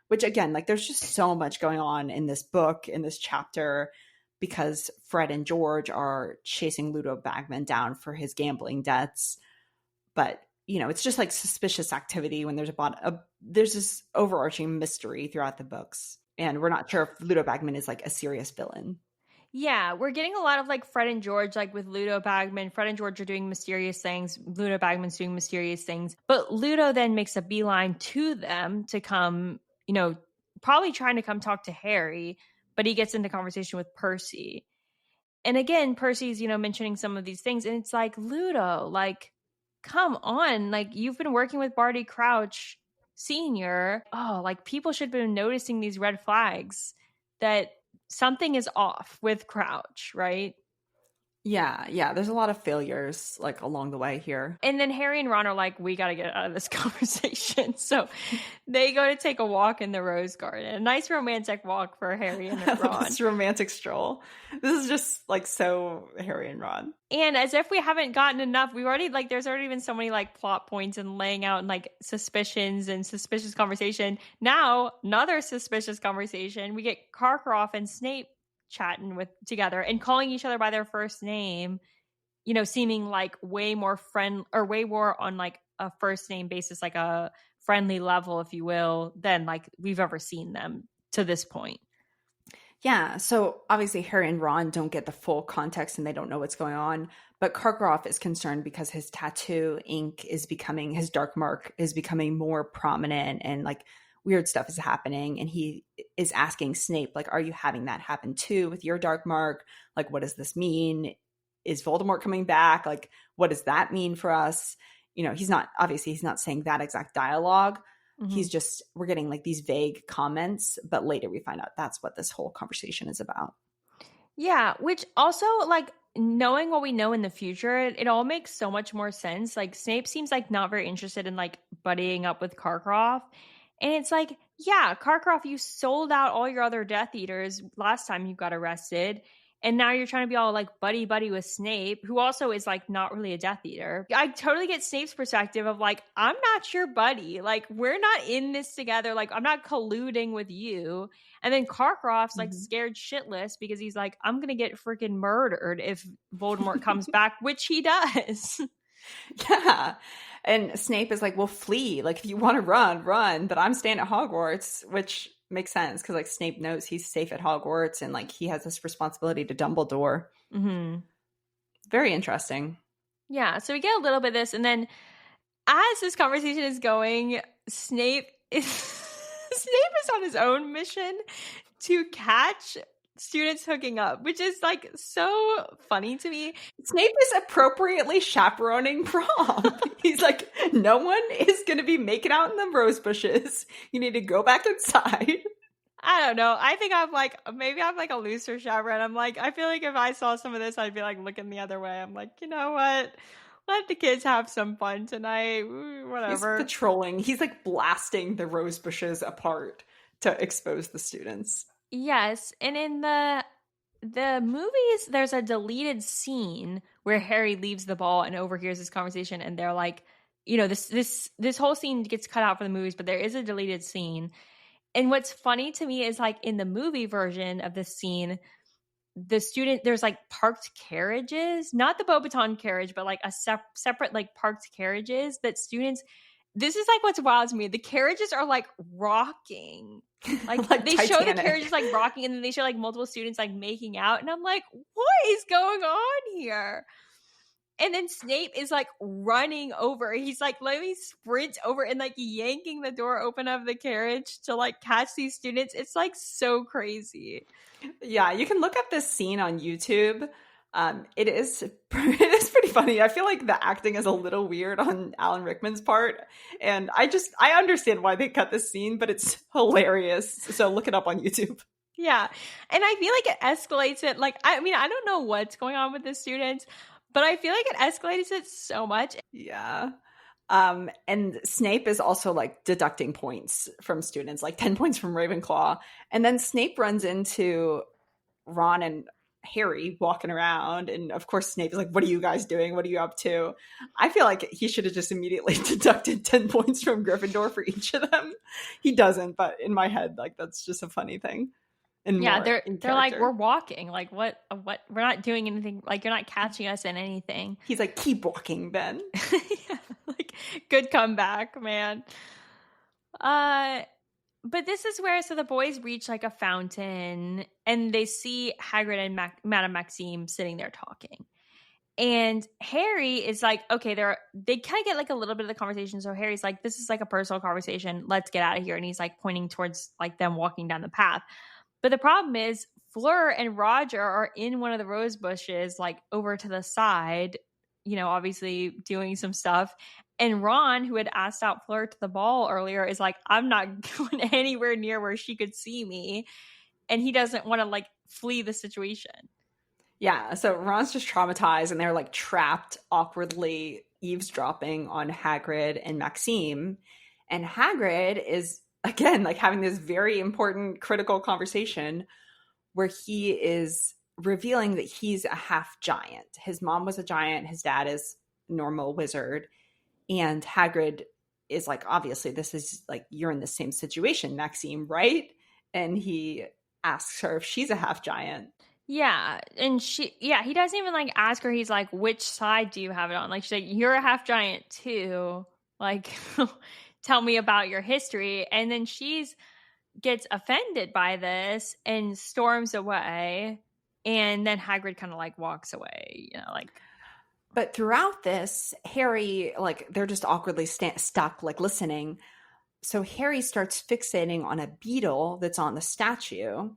which again, like there's just so much going on in this book, in this chapter, because Fred and George are chasing Ludo Bagman down for his gambling debts. But, it's just like suspicious activity when there's this overarching mystery throughout the books. And we're not sure if Ludo Bagman is like a serious villain. Yeah, we're getting a lot of like Fred and George, like with Ludo Bagman. Fred and George are doing mysterious things. Ludo Bagman's doing mysterious things. But Ludo then makes a beeline to them to come, probably trying to come talk to Harry. But he gets into conversation with Percy. And again, Percy's, mentioning some of these things. And it's like, Ludo, like, come on. Like, you've been working with Barty Crouch Sr. Oh, like, people should have been noticing these red flags that something is off with Crouch, right? Yeah. There's a lot of failures like along the way here. And then Harry and Ron are like, we got to get out of this conversation. So they go to take a walk in the Rose Garden. A nice romantic walk for Harry and Ron. This romantic stroll. This is just like so Harry and Ron. And as if we haven't gotten enough, there's already been so many like plot points and laying out and like suspicions and suspicious conversation. Now, another suspicious conversation. We get Karkaroff and Snape chatting together and calling each other by their first name, seeming like way more on like a first name basis, like a friendly level, if you will, than like we've ever seen them to this point. Yeah, so obviously Harry and Ron don't get the full context and they don't know what's going on, but Karkaroff is concerned because his tattoo ink his dark mark is becoming more prominent, and like weird stuff is happening, and he is asking Snape, like, are you having that happen too with your dark mark? Like, what does this mean? Is Voldemort coming back? Like, what does that mean for us? He's not saying that exact dialogue. Mm-hmm. We're getting like these vague comments, but later we find out that's what this whole conversation is about. Yeah, which also like knowing what we know in the future, it all makes so much more sense. Like, Snape seems like not very interested in like buddying up with Karkaroff. And it's like, yeah, Karkaroff, you sold out all your other Death Eaters last time you got arrested. And now you're trying to be all like buddy with Snape, who also is like not really a Death Eater. I totally get Snape's perspective of like, I'm not your buddy. Like, we're not in this together. Like, I'm not colluding with you. And then Karkaroff's like scared shitless because he's like, I'm going to get freaking murdered if Voldemort comes back, which he does. Yeah. And Snape is like, well, flee. Like, if you want to run, but I'm staying at Hogwarts, which makes sense because like Snape knows he's safe at Hogwarts and like he has this responsibility to Dumbledore. Mm-hmm. Very interesting. Yeah, so we get a little bit of this, and then as this conversation is going, Snape is Snape is on his own mission to catch students hooking up, which is like so funny to me. Snape is appropriately chaperoning prom. He's like, no one is going to be making out in the rose bushes. You need to go back inside. I don't know. I think maybe I'm like a looser chaperone. I'm like, I feel like if I saw some of this, I'd be like looking the other way. I'm like, you know what? Let the kids have some fun tonight. Whatever. He's patrolling. He's like blasting the rose bushes apart to expose the students. Yes, and in the movies, there's a deleted scene where Harry leaves the ball and overhears this conversation, and they're like, you know, this whole scene gets cut out for the movies, but there is a deleted scene. And what's funny to me is like in the movie version of this scene, there's like parked carriages, not the Beauxbaton carriage, but like a separate like parked carriages that students. This is like what's wild to me. The carriages are like rocking. Like, like they Titanic. show the carriages like rocking, and then they show like multiple students like making out. And I'm like, what is going on here? And then Snape is like running over. He's like, let me sprint over and like yanking the door open of the carriage to like catch these students. It's like so crazy. Yeah, you can look up this scene on YouTube. It is pretty funny. I feel like the acting is a little weird on Alan Rickman's part, and I understand why they cut this scene, but it's hilarious. So look it up on YouTube. Yeah, and I feel like it escalates it. Like, I mean, I don't know what's going on with the students, but I feel like it escalates it so much. Yeah. And Snape is also like deducting points from students, like 10 points from Ravenclaw. And then Snape runs into Ron and Harry walking around. And of course, Snape is like, what are you guys doing? What are you up to? I feel like he should have just immediately deducted 10 points from Gryffindor for each of them. He doesn't, but in my head, like that's just a funny thing. And yeah, they're like, we're walking. Like, what? We're not doing anything. Like, you're not catching us in anything. He's like, keep walking, Ben. Yeah, like, good comeback, man. But this is where, so the boys reach like a fountain, and they see Hagrid and Madame Maxime sitting there talking. And Harry is like, okay, they kind of get like a little bit of the conversation. So Harry's like, this is like a personal conversation. Let's get out of here. And he's like pointing towards like them walking down the path. But the problem is Fleur and Roger are in one of the rose bushes, like over to the side, you know, obviously doing some stuff. And Ron, who had asked out Fleur to the ball earlier, is like, I'm not going anywhere near where she could see me. And he doesn't want to like flee the situation. Yeah, so Ron's just traumatized, and they're like trapped awkwardly eavesdropping on Hagrid and Maxime. And Hagrid is again like having this very important critical conversation where he is revealing that he's a half giant. His mom was a giant, his dad is a normal wizard, and Hagrid is like, obviously this is like, you're in the same situation, Maxime, right? And he asks her if she's a half giant. Yeah, and he doesn't even like ask her. He's like, which side do you have it on? Like, she's like, you're a half giant too. Like, tell me about your history. And then gets offended by this and storms away. And then Hagrid kind of like walks away, you know, like. But throughout this, Harry, like, they're just awkwardly stuck, like, listening. So Harry starts fixating on a beetle that's on the statue.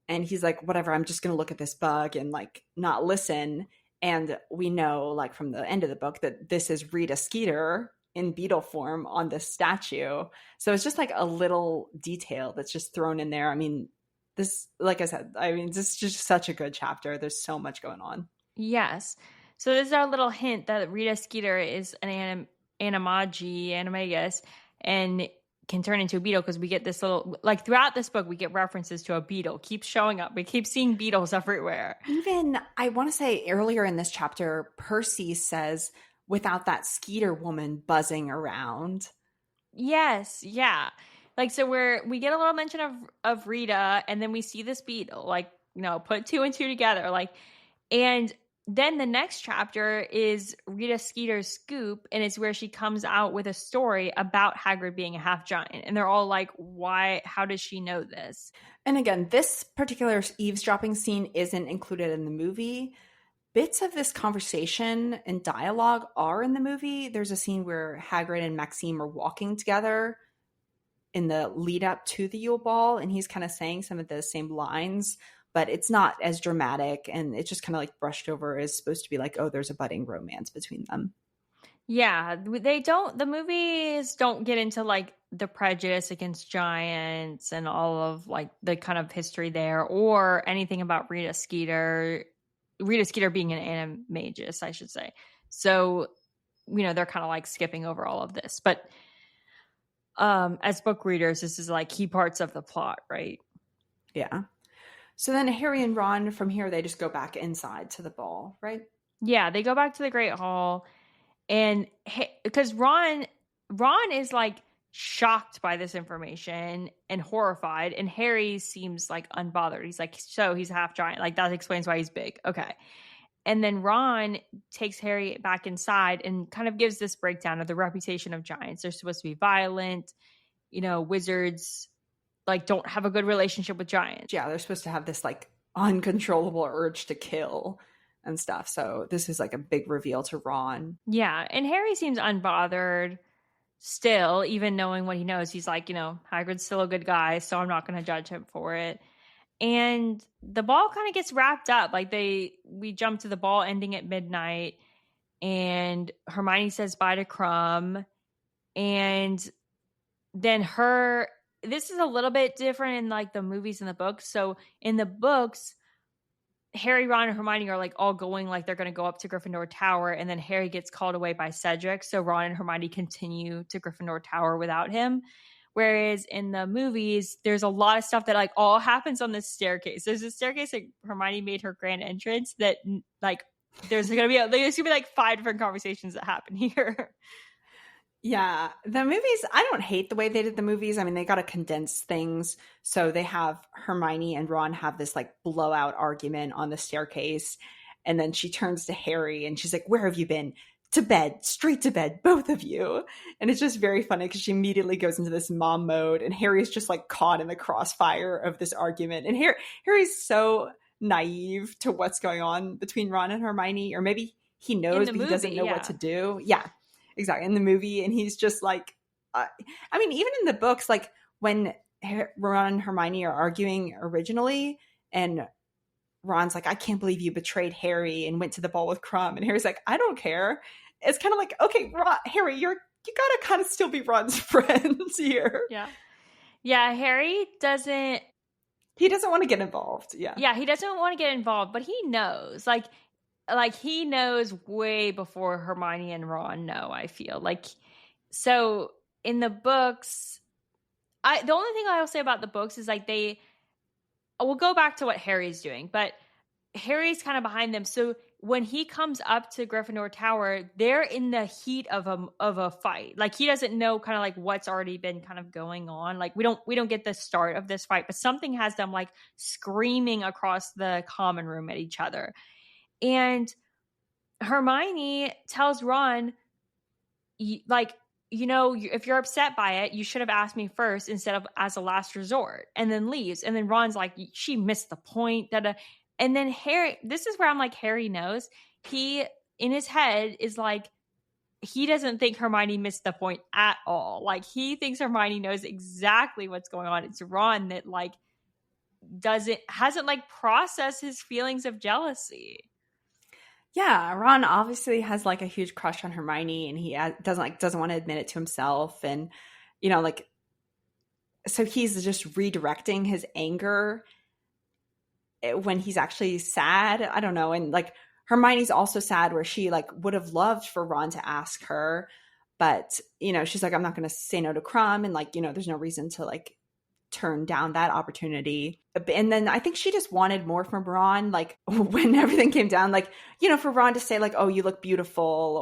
And he's like, whatever, I'm just going to look at this bug and like not listen. And we know like from the end of the book that this is Rita Skeeter in beetle form on this statue. So it's just like a little detail that's just thrown in there. I mean, this, like I said, this is just such a good chapter. There's so much going on. Yes. So this is our little hint that Rita Skeeter is an animagus, and can turn into a beetle, because we get this little, like throughout this book, we get references to a beetle. Keeps showing up. We keep seeing beetles everywhere. Even, I want to say earlier in this chapter, Percy says, without that Skeeter woman buzzing around. Yes, yeah. Like, so we get a little mention of Rita, and then we see this beetle, like, you know, put two and two together. Like, and then the next chapter is Rita Skeeter's scoop, and it's where she comes out with a story about Hagrid being a half giant. And they're all like, why? How does she know this? And again, this particular eavesdropping scene isn't included in the movie. Bits of this conversation and dialogue are in the movie. There's a scene where Hagrid and Maxime are walking together in the lead up to the Yule Ball, and he's kind of saying some of the same lines, but it's not as dramatic, and it's just kind of like brushed over as supposed to be like, oh, there's a budding romance between them. Yeah, the movies don't get into like the prejudice against giants and all of like the kind of history there, or anything about Rita Skeeter being an animagus, I should say. So, they're kind of like skipping over all of this. But as book readers, this is like key parts of the plot, right? Yeah. So then Harry and Ron, from here, they just go back inside to the ball, right? Yeah, they go back to the Great Hall, and because Ron is like shocked by this information and horrified, and Harry seems like unbothered. He's like, so he's half giant. Like, that explains why he's big. Okay. And then Ron takes Harry back inside and kind of gives this breakdown of the reputation of giants. They're supposed to be violent. Wizards like don't have a good relationship with giants. Yeah, they're supposed to have this like uncontrollable urge to kill and stuff. So this is like a big reveal to Ron. Yeah, and Harry seems unbothered still, even knowing what he knows. He's like, Hagrid's still a good guy, so I'm not going to judge him for it. And the ball kind of gets wrapped up. Like we jump to the ball ending at midnight, and Hermione says bye to Crumb. And then this is a little bit different in like the movies and the books. So in the books, Harry, Ron, and Hermione are like all going like they're going to go up to Gryffindor Tower, and then Harry gets called away by Cedric. So Ron and Hermione continue to Gryffindor Tower without him. Whereas in the movies, there's a lot of stuff that like all happens on this staircase. There's a staircase that Hermione made her grand entrance that like there's gonna be like 5 different conversations that happen here. Yeah, the movies, I don't hate the way they did the movies. I mean, they got to condense things. So they have Hermione and Ron have this like blowout argument on the staircase. And then she turns to Harry and she's like, where have you been? To bed, straight to bed, both of you. And it's just very funny because she immediately goes into this mom mode, and Harry's just like caught in the crossfire of this argument. And Harry's so naive to what's going on between Ron and Hermione, or maybe he knows, but he doesn't know what to do. Yeah, exactly. In the movie, and he's just like, I mean, even in the books, like when Ron and Hermione are arguing originally, and Ron's like, I can't believe you betrayed Harry and went to the ball with Crumb. And Harry's like, I don't care. It's kind of like, okay, Harry, you gotta kind of still be Ron's friends here. Yeah, Harry doesn't. He doesn't want to get involved. Yeah, he doesn't want to get involved, but he knows. Like he knows way before Hermione and Ron know, I feel. Like, so in the books, the only thing I will say about the books is like we'll go back to what Harry's doing, but Harry's kind of behind them. So when he comes up to Gryffindor Tower, they're in the heat of a fight. Like, he doesn't know kind of like what's already been kind of going on. Like, we don't get the start of this fight, but something has them like screaming across the common room at each other. And Hermione tells Ron, like, if you're upset by it, you should have asked me first instead of as a last resort, and then leaves. And then Ron's like, she missed the point. And then Harry, this is where I'm like, Harry knows. He, in his head, is like, he doesn't think Hermione missed the point at all. Like, he thinks Hermione knows exactly what's going on. It's Ron that like hasn't like processed his feelings of jealousy. Yeah, Ron obviously has like a huge crush on Hermione, and he doesn't want to admit it to himself, and like, so he's just redirecting his anger when he's actually sad. I don't know. And like, Hermione's also sad, where she like would have loved for Ron to ask her, but she's like, I'm not going to say no to Crumb, and like, there's no reason to like turn down that opportunity. And then I think she just wanted more from Ron, like when everything came down, like, for Ron to say like, oh, you look beautiful,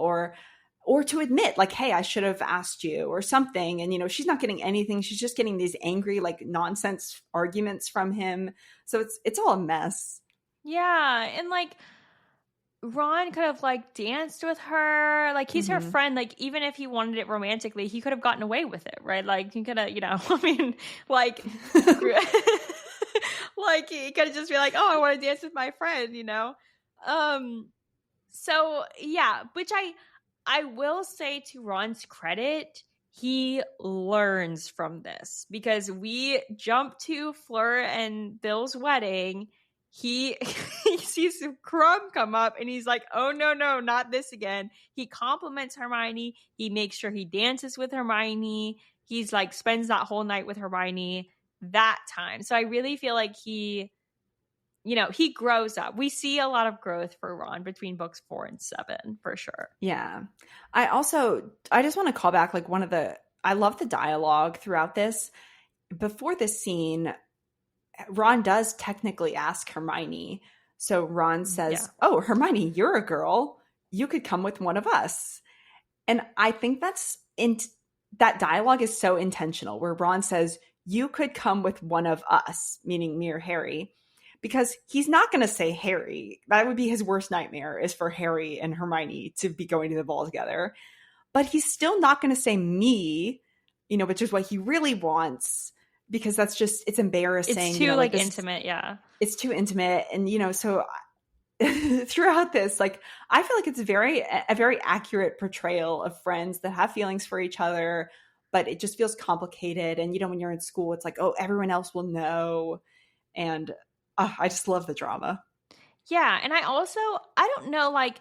or to admit like, hey, I should have asked you, or something. And she's not getting anything. She's just getting these angry like nonsense arguments from him. So it's all a mess. Yeah. And like, Ron could have like danced with her. Like he's her friend. Like even if he wanted it romantically, he could have gotten away with it, right? Like he could have, I mean, like, like he could have just be like, "Oh, I want to dance with my friend," So yeah, which I will say to Ron's credit, he learns from this because we jump to Fleur and Bill's wedding. He sees Crumb come up and he's like, "Oh no, not this again." He compliments Hermione. He makes sure he dances with Hermione. He's like spends that whole night with Hermione that time. So I really feel like he grows up. We see a lot of growth for Ron between books 4 and 7 for sure. Yeah. I just want to call back like I love the dialogue throughout this. Before this scene, Ron does technically ask Hermione. So Ron says, "Oh, Hermione, you're a girl. You could come with one of us." And I think that dialogue is so intentional where Ron says, "You could come with one of us," meaning me or Harry. Because he's not going to say Harry. That would be his worst nightmare, is for Harry and Hermione to be going to the ball together. But he's still not going to say me, which is what he really wants, because it's embarrassing. It's too intimate, yeah. It's too intimate. And, so throughout this, like, I feel like it's a very accurate portrayal of friends that have feelings for each other, but it just feels complicated. And, when you're in school, it's like, oh, everyone else will know. And I just love the drama. Yeah. And I don't know, like,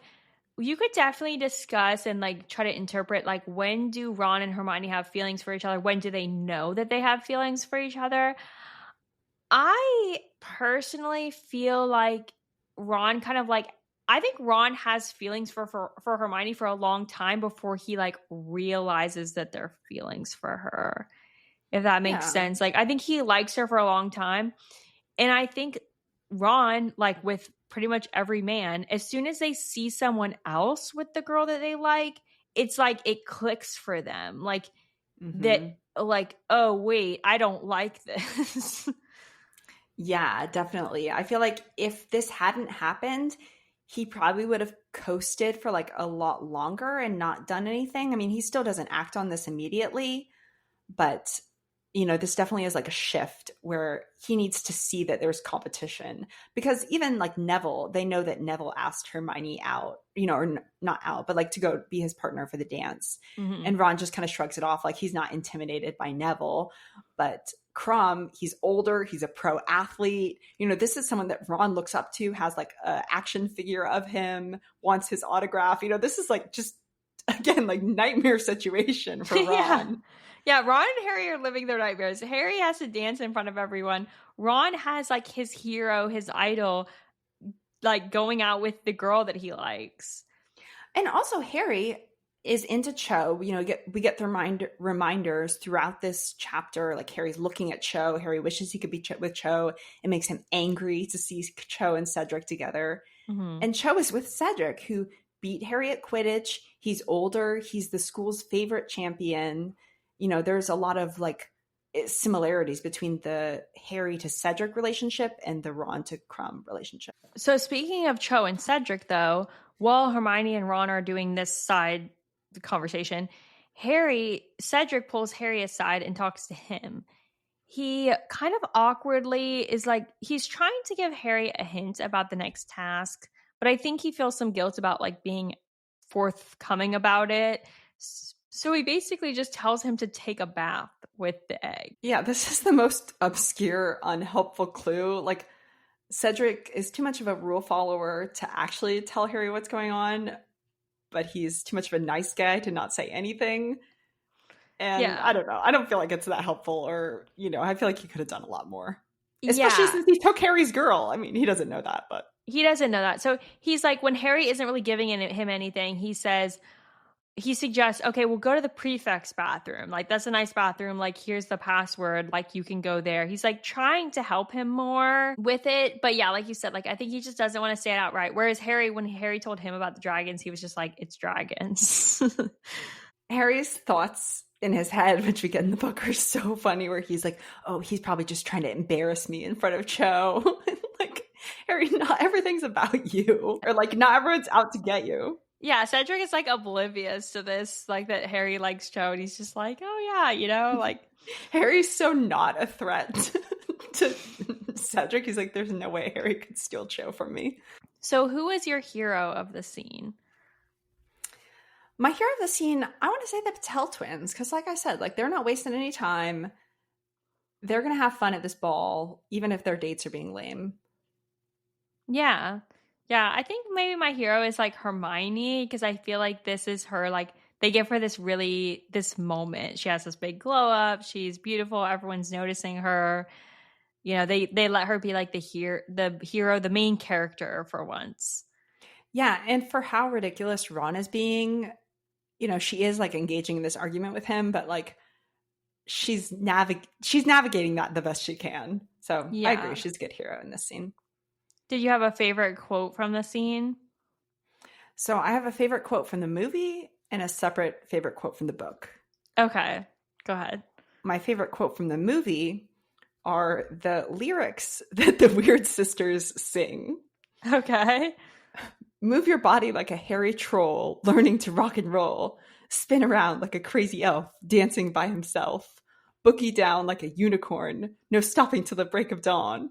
you could definitely discuss and like try to interpret like when do Ron and Hermione have feelings for each other? When do they know that they have feelings for each other? I personally feel like Ron kind of like, I think Ron has feelings for Hermione for a long time before he like realizes that they're feelings for her, if that makes sense. Like, I think he likes her for a long time. And I think Ron, like with pretty much every man, as soon as they see someone else with the girl that they like, it's like it clicks for them. Like that, like, oh, wait, I don't like this. Yeah, definitely. I feel like if this hadn't happened, he probably would have coasted for like a lot longer and not done anything. I mean, he still doesn't act on this immediately, but this definitely is like a shift where he needs to see that there's competition, because even like Neville, they know that Neville asked Hermione out, or not out, but like to go be his partner for the dance. And Ron just kind of shrugs it off. Like he's not intimidated by Neville, but Crumb, he's older. He's a pro athlete. This is someone that Ron looks up to, has like an action figure of him, wants his autograph. This is like just, again, like nightmare situation for Ron. Yeah, Ron and Harry are living their nightmares. Harry has to dance in front of everyone. Ron has like his hero, his idol, like going out with the girl that he likes. And also Harry is into Cho. We get the reminders throughout this chapter. Like Harry's looking at Cho. Harry wishes he could be with Cho. It makes him angry to see Cho and Cedric together. And Cho is with Cedric, who beat Harry at Quidditch. He's older. He's the school's favorite champion. There's a lot of like similarities between the Harry to Cedric relationship and the Ron to Crumb relationship. So speaking of Cho and Cedric, though, while Hermione and Ron are doing this side conversation, Cedric pulls Harry aside and talks to him. He kind of awkwardly is like, he's trying to give Harry a hint about the next task, but I think he feels some guilt about like being forthcoming about it. So he basically just tells him to take a bath with the egg. Yeah, this is the most obscure, unhelpful clue. Like, Cedric is too much of a rule follower to actually tell Harry what's going on, but he's too much of a nice guy to not say anything. And I don't know. I don't feel like it's that helpful, or, I feel like he could have done a lot more. Especially since he took Harry's girl. I mean, he doesn't know that, but... He doesn't know that. So he's like, when Harry isn't really giving him anything, he suggests, okay, we'll go to the prefect's bathroom. Like, that's a nice bathroom. Like, here's the password. Like, you can go there. He's like trying to help him more with it. But yeah, like you said, like, I think he just doesn't want to say it outright. Whereas when Harry told him about the dragons, he was just like, it's dragons. Harry's thoughts in his head, which we get in the book, are so funny, where he's like, oh, he's probably just trying to embarrass me in front of Cho. Like, Harry, not everything's about you. Or like not everyone's out to get you. Yeah, Cedric is like oblivious to this, like that Harry likes Cho, and he's just like, oh yeah, you know, like Harry's so not a threat to Cedric. He's like, there's no way Harry could steal Cho from me. So who is your hero of the scene? My hero of the scene, I want to say the Patel twins, because like I said, like they're not wasting any time. They're going to have fun at this ball, even if their dates are being lame. Yeah. Yeah, I think maybe my hero is like Hermione, because I feel like this is her, like, they give her this moment. She has this big glow up. She's beautiful. Everyone's noticing her. You know, they let her be like the hero, the main character for once. Yeah, and for how ridiculous Ron is being, you know, she is like engaging in this argument with him, but like she's navigating that the best she can. So yeah. I agree. She's a good hero in this scene. Did you have a favorite quote from the scene? So I have a favorite quote from the movie and a separate favorite quote from the book. Okay, go ahead. My favorite quote from the movie are the lyrics that the Weird Sisters sing. Okay. Move your body like a hairy troll, learning to rock and roll. Spin around like a crazy elf, dancing by himself. Boogie down like a unicorn, no stopping till the break of dawn.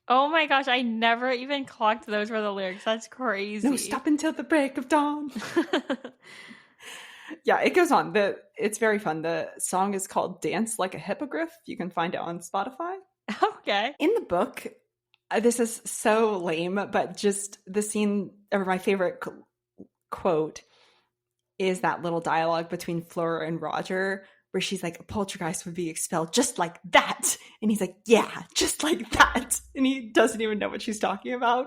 Oh my gosh, I never even clocked those were the lyrics. That's crazy. No stopping till the break of dawn. Yeah, it goes on. It's very fun. The song is called Dance Like a Hippogriff. You can find it on Spotify. Okay. In the book, this is so lame, but just the scene, or my favorite quote is that little dialogue between Fleur and Roger where she's like, a poltergeist would be expelled just like that. And he's like, yeah, just like that. And he doesn't even know what she's talking about.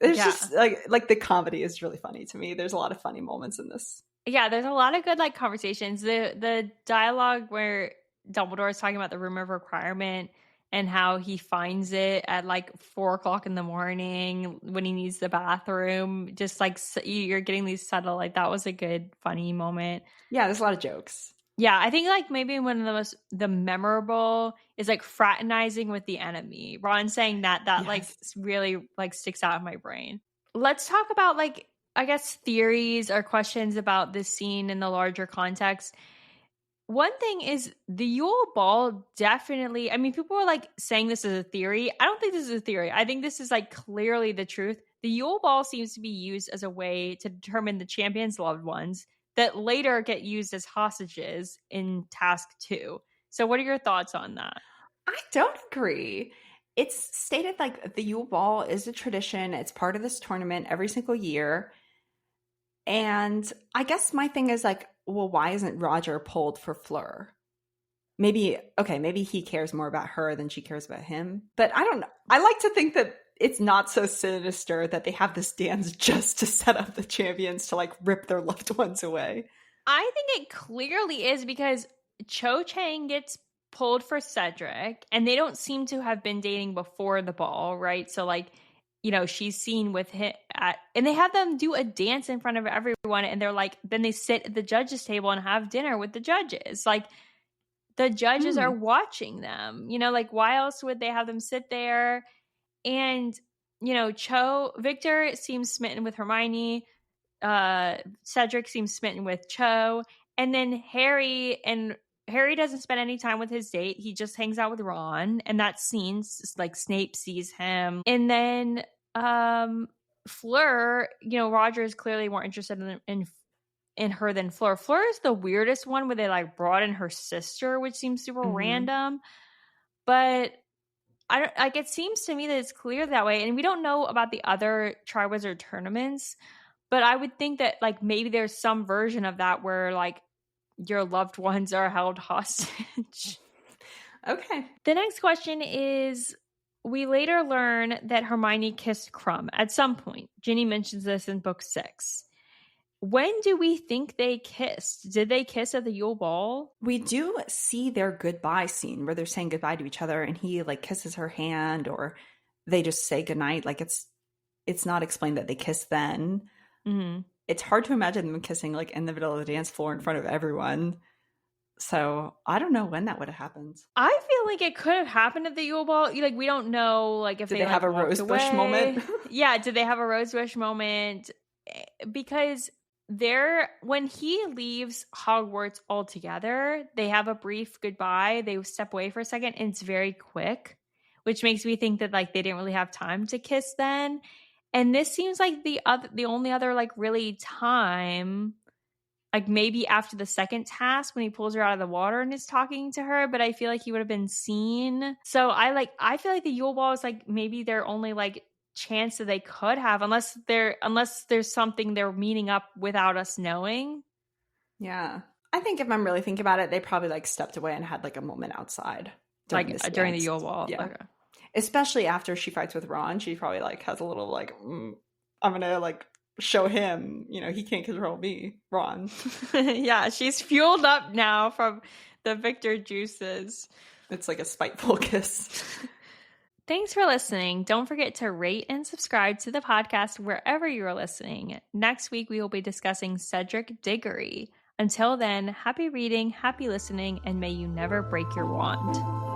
It's just like the comedy is really funny to me. There's a lot of funny moments in this. Yeah, there's a lot of good like conversations. The dialogue where Dumbledore is talking about the room of requirement and how he finds it at like 4:00 in the morning when he needs the bathroom. Just like you're getting these subtle, like that was a good, funny moment. Yeah, there's a lot of jokes. Yeah, I think like maybe one of the memorable is like fraternizing with the enemy. Ron saying that yes. Like really like sticks out in my brain. Let's talk about like, I guess, theories or questions about this scene in the larger context. One thing is the Yule Ball definitely, I mean, people were like saying this is a theory. I don't think this is a theory. I think this is like clearly the truth. The Yule Ball seems to be used as a way to determine the champion's loved ones that later get used as hostages in task 2. So what are your thoughts on that? I don't agree. It's stated like the Yule Ball is a tradition. It's part of this tournament every single year. And I guess my thing is like, well, why isn't Roger pulled for Fleur? Maybe he cares more about her than she cares about him. But I don't know. I like to think that it's not so sinister that they have this dance just to set up the champions to like rip their loved ones away. I think it clearly is because Cho Chang gets pulled for Cedric and they don't seem to have been dating before the ball, right? So like, you know, she's seen with him and they have them do a dance in front of everyone and they're like, then they sit at the judges table and have dinner with the judges. Like the judges are watching them, you know, like why else would they have them sit there? And, you know, Victor seems smitten with Hermione. Cedric seems smitten with Cho. And then Harry doesn't spend any time with his date. He just hangs out with Ron. And that scene, like Snape sees him. And then Fleur, you know, Roger is clearly more interested in her than Fleur. Fleur is the weirdest one where they like brought in her sister, which seems super random. But I don't like. It seems to me that it's clear that way, and we don't know about the other Triwizard tournaments. But I would think that like maybe there's some version of that where like your loved ones are held hostage. Okay. The next question is: we later learn that Hermione kissed Krum at some point. Ginny mentions this in book 6. When do we think they kissed? Did they kiss at the Yule Ball? We do see their goodbye scene where they're saying goodbye to each other and he like kisses her hand or they just say goodnight. Like it's not explained that they kissed then. Mm-hmm. It's hard to imagine them kissing like in the middle of the dance floor in front of everyone. So I don't know when that would have happened. I feel like it could have happened at the Yule Ball. Like, we don't know, like, if Did they they like, have a walked rosebush away. moment? Yeah, did they have a rosebush moment? Because when he leaves Hogwarts altogether, they have a brief goodbye. They step away for a second, and it's very quick, which makes me think that like they didn't really have time to kiss then. And this seems like the only other like really time, like maybe after the second task when he pulls her out of the water and is talking to her, but I feel like he would have been seen. So I feel like the Yule Ball is like maybe their only like chance that they could have, unless there's something they're meeting up without us knowing. Yeah. I think if I'm really thinking about it, they probably like stepped away and had like a moment outside during Like this during the dance. Yule Ball. Yeah. Okay. Especially after she fights with Ron, she probably like has a little like, I'm gonna like show him, he can't control me, Ron. Yeah, she's fueled up now from the Victor juices. It's like a spiteful kiss. Thanks for listening. Don't forget to rate and subscribe to the podcast wherever you're listening. Next week, we will be discussing Cedric Diggory. Until then, happy reading, happy listening, and may you never break your wand.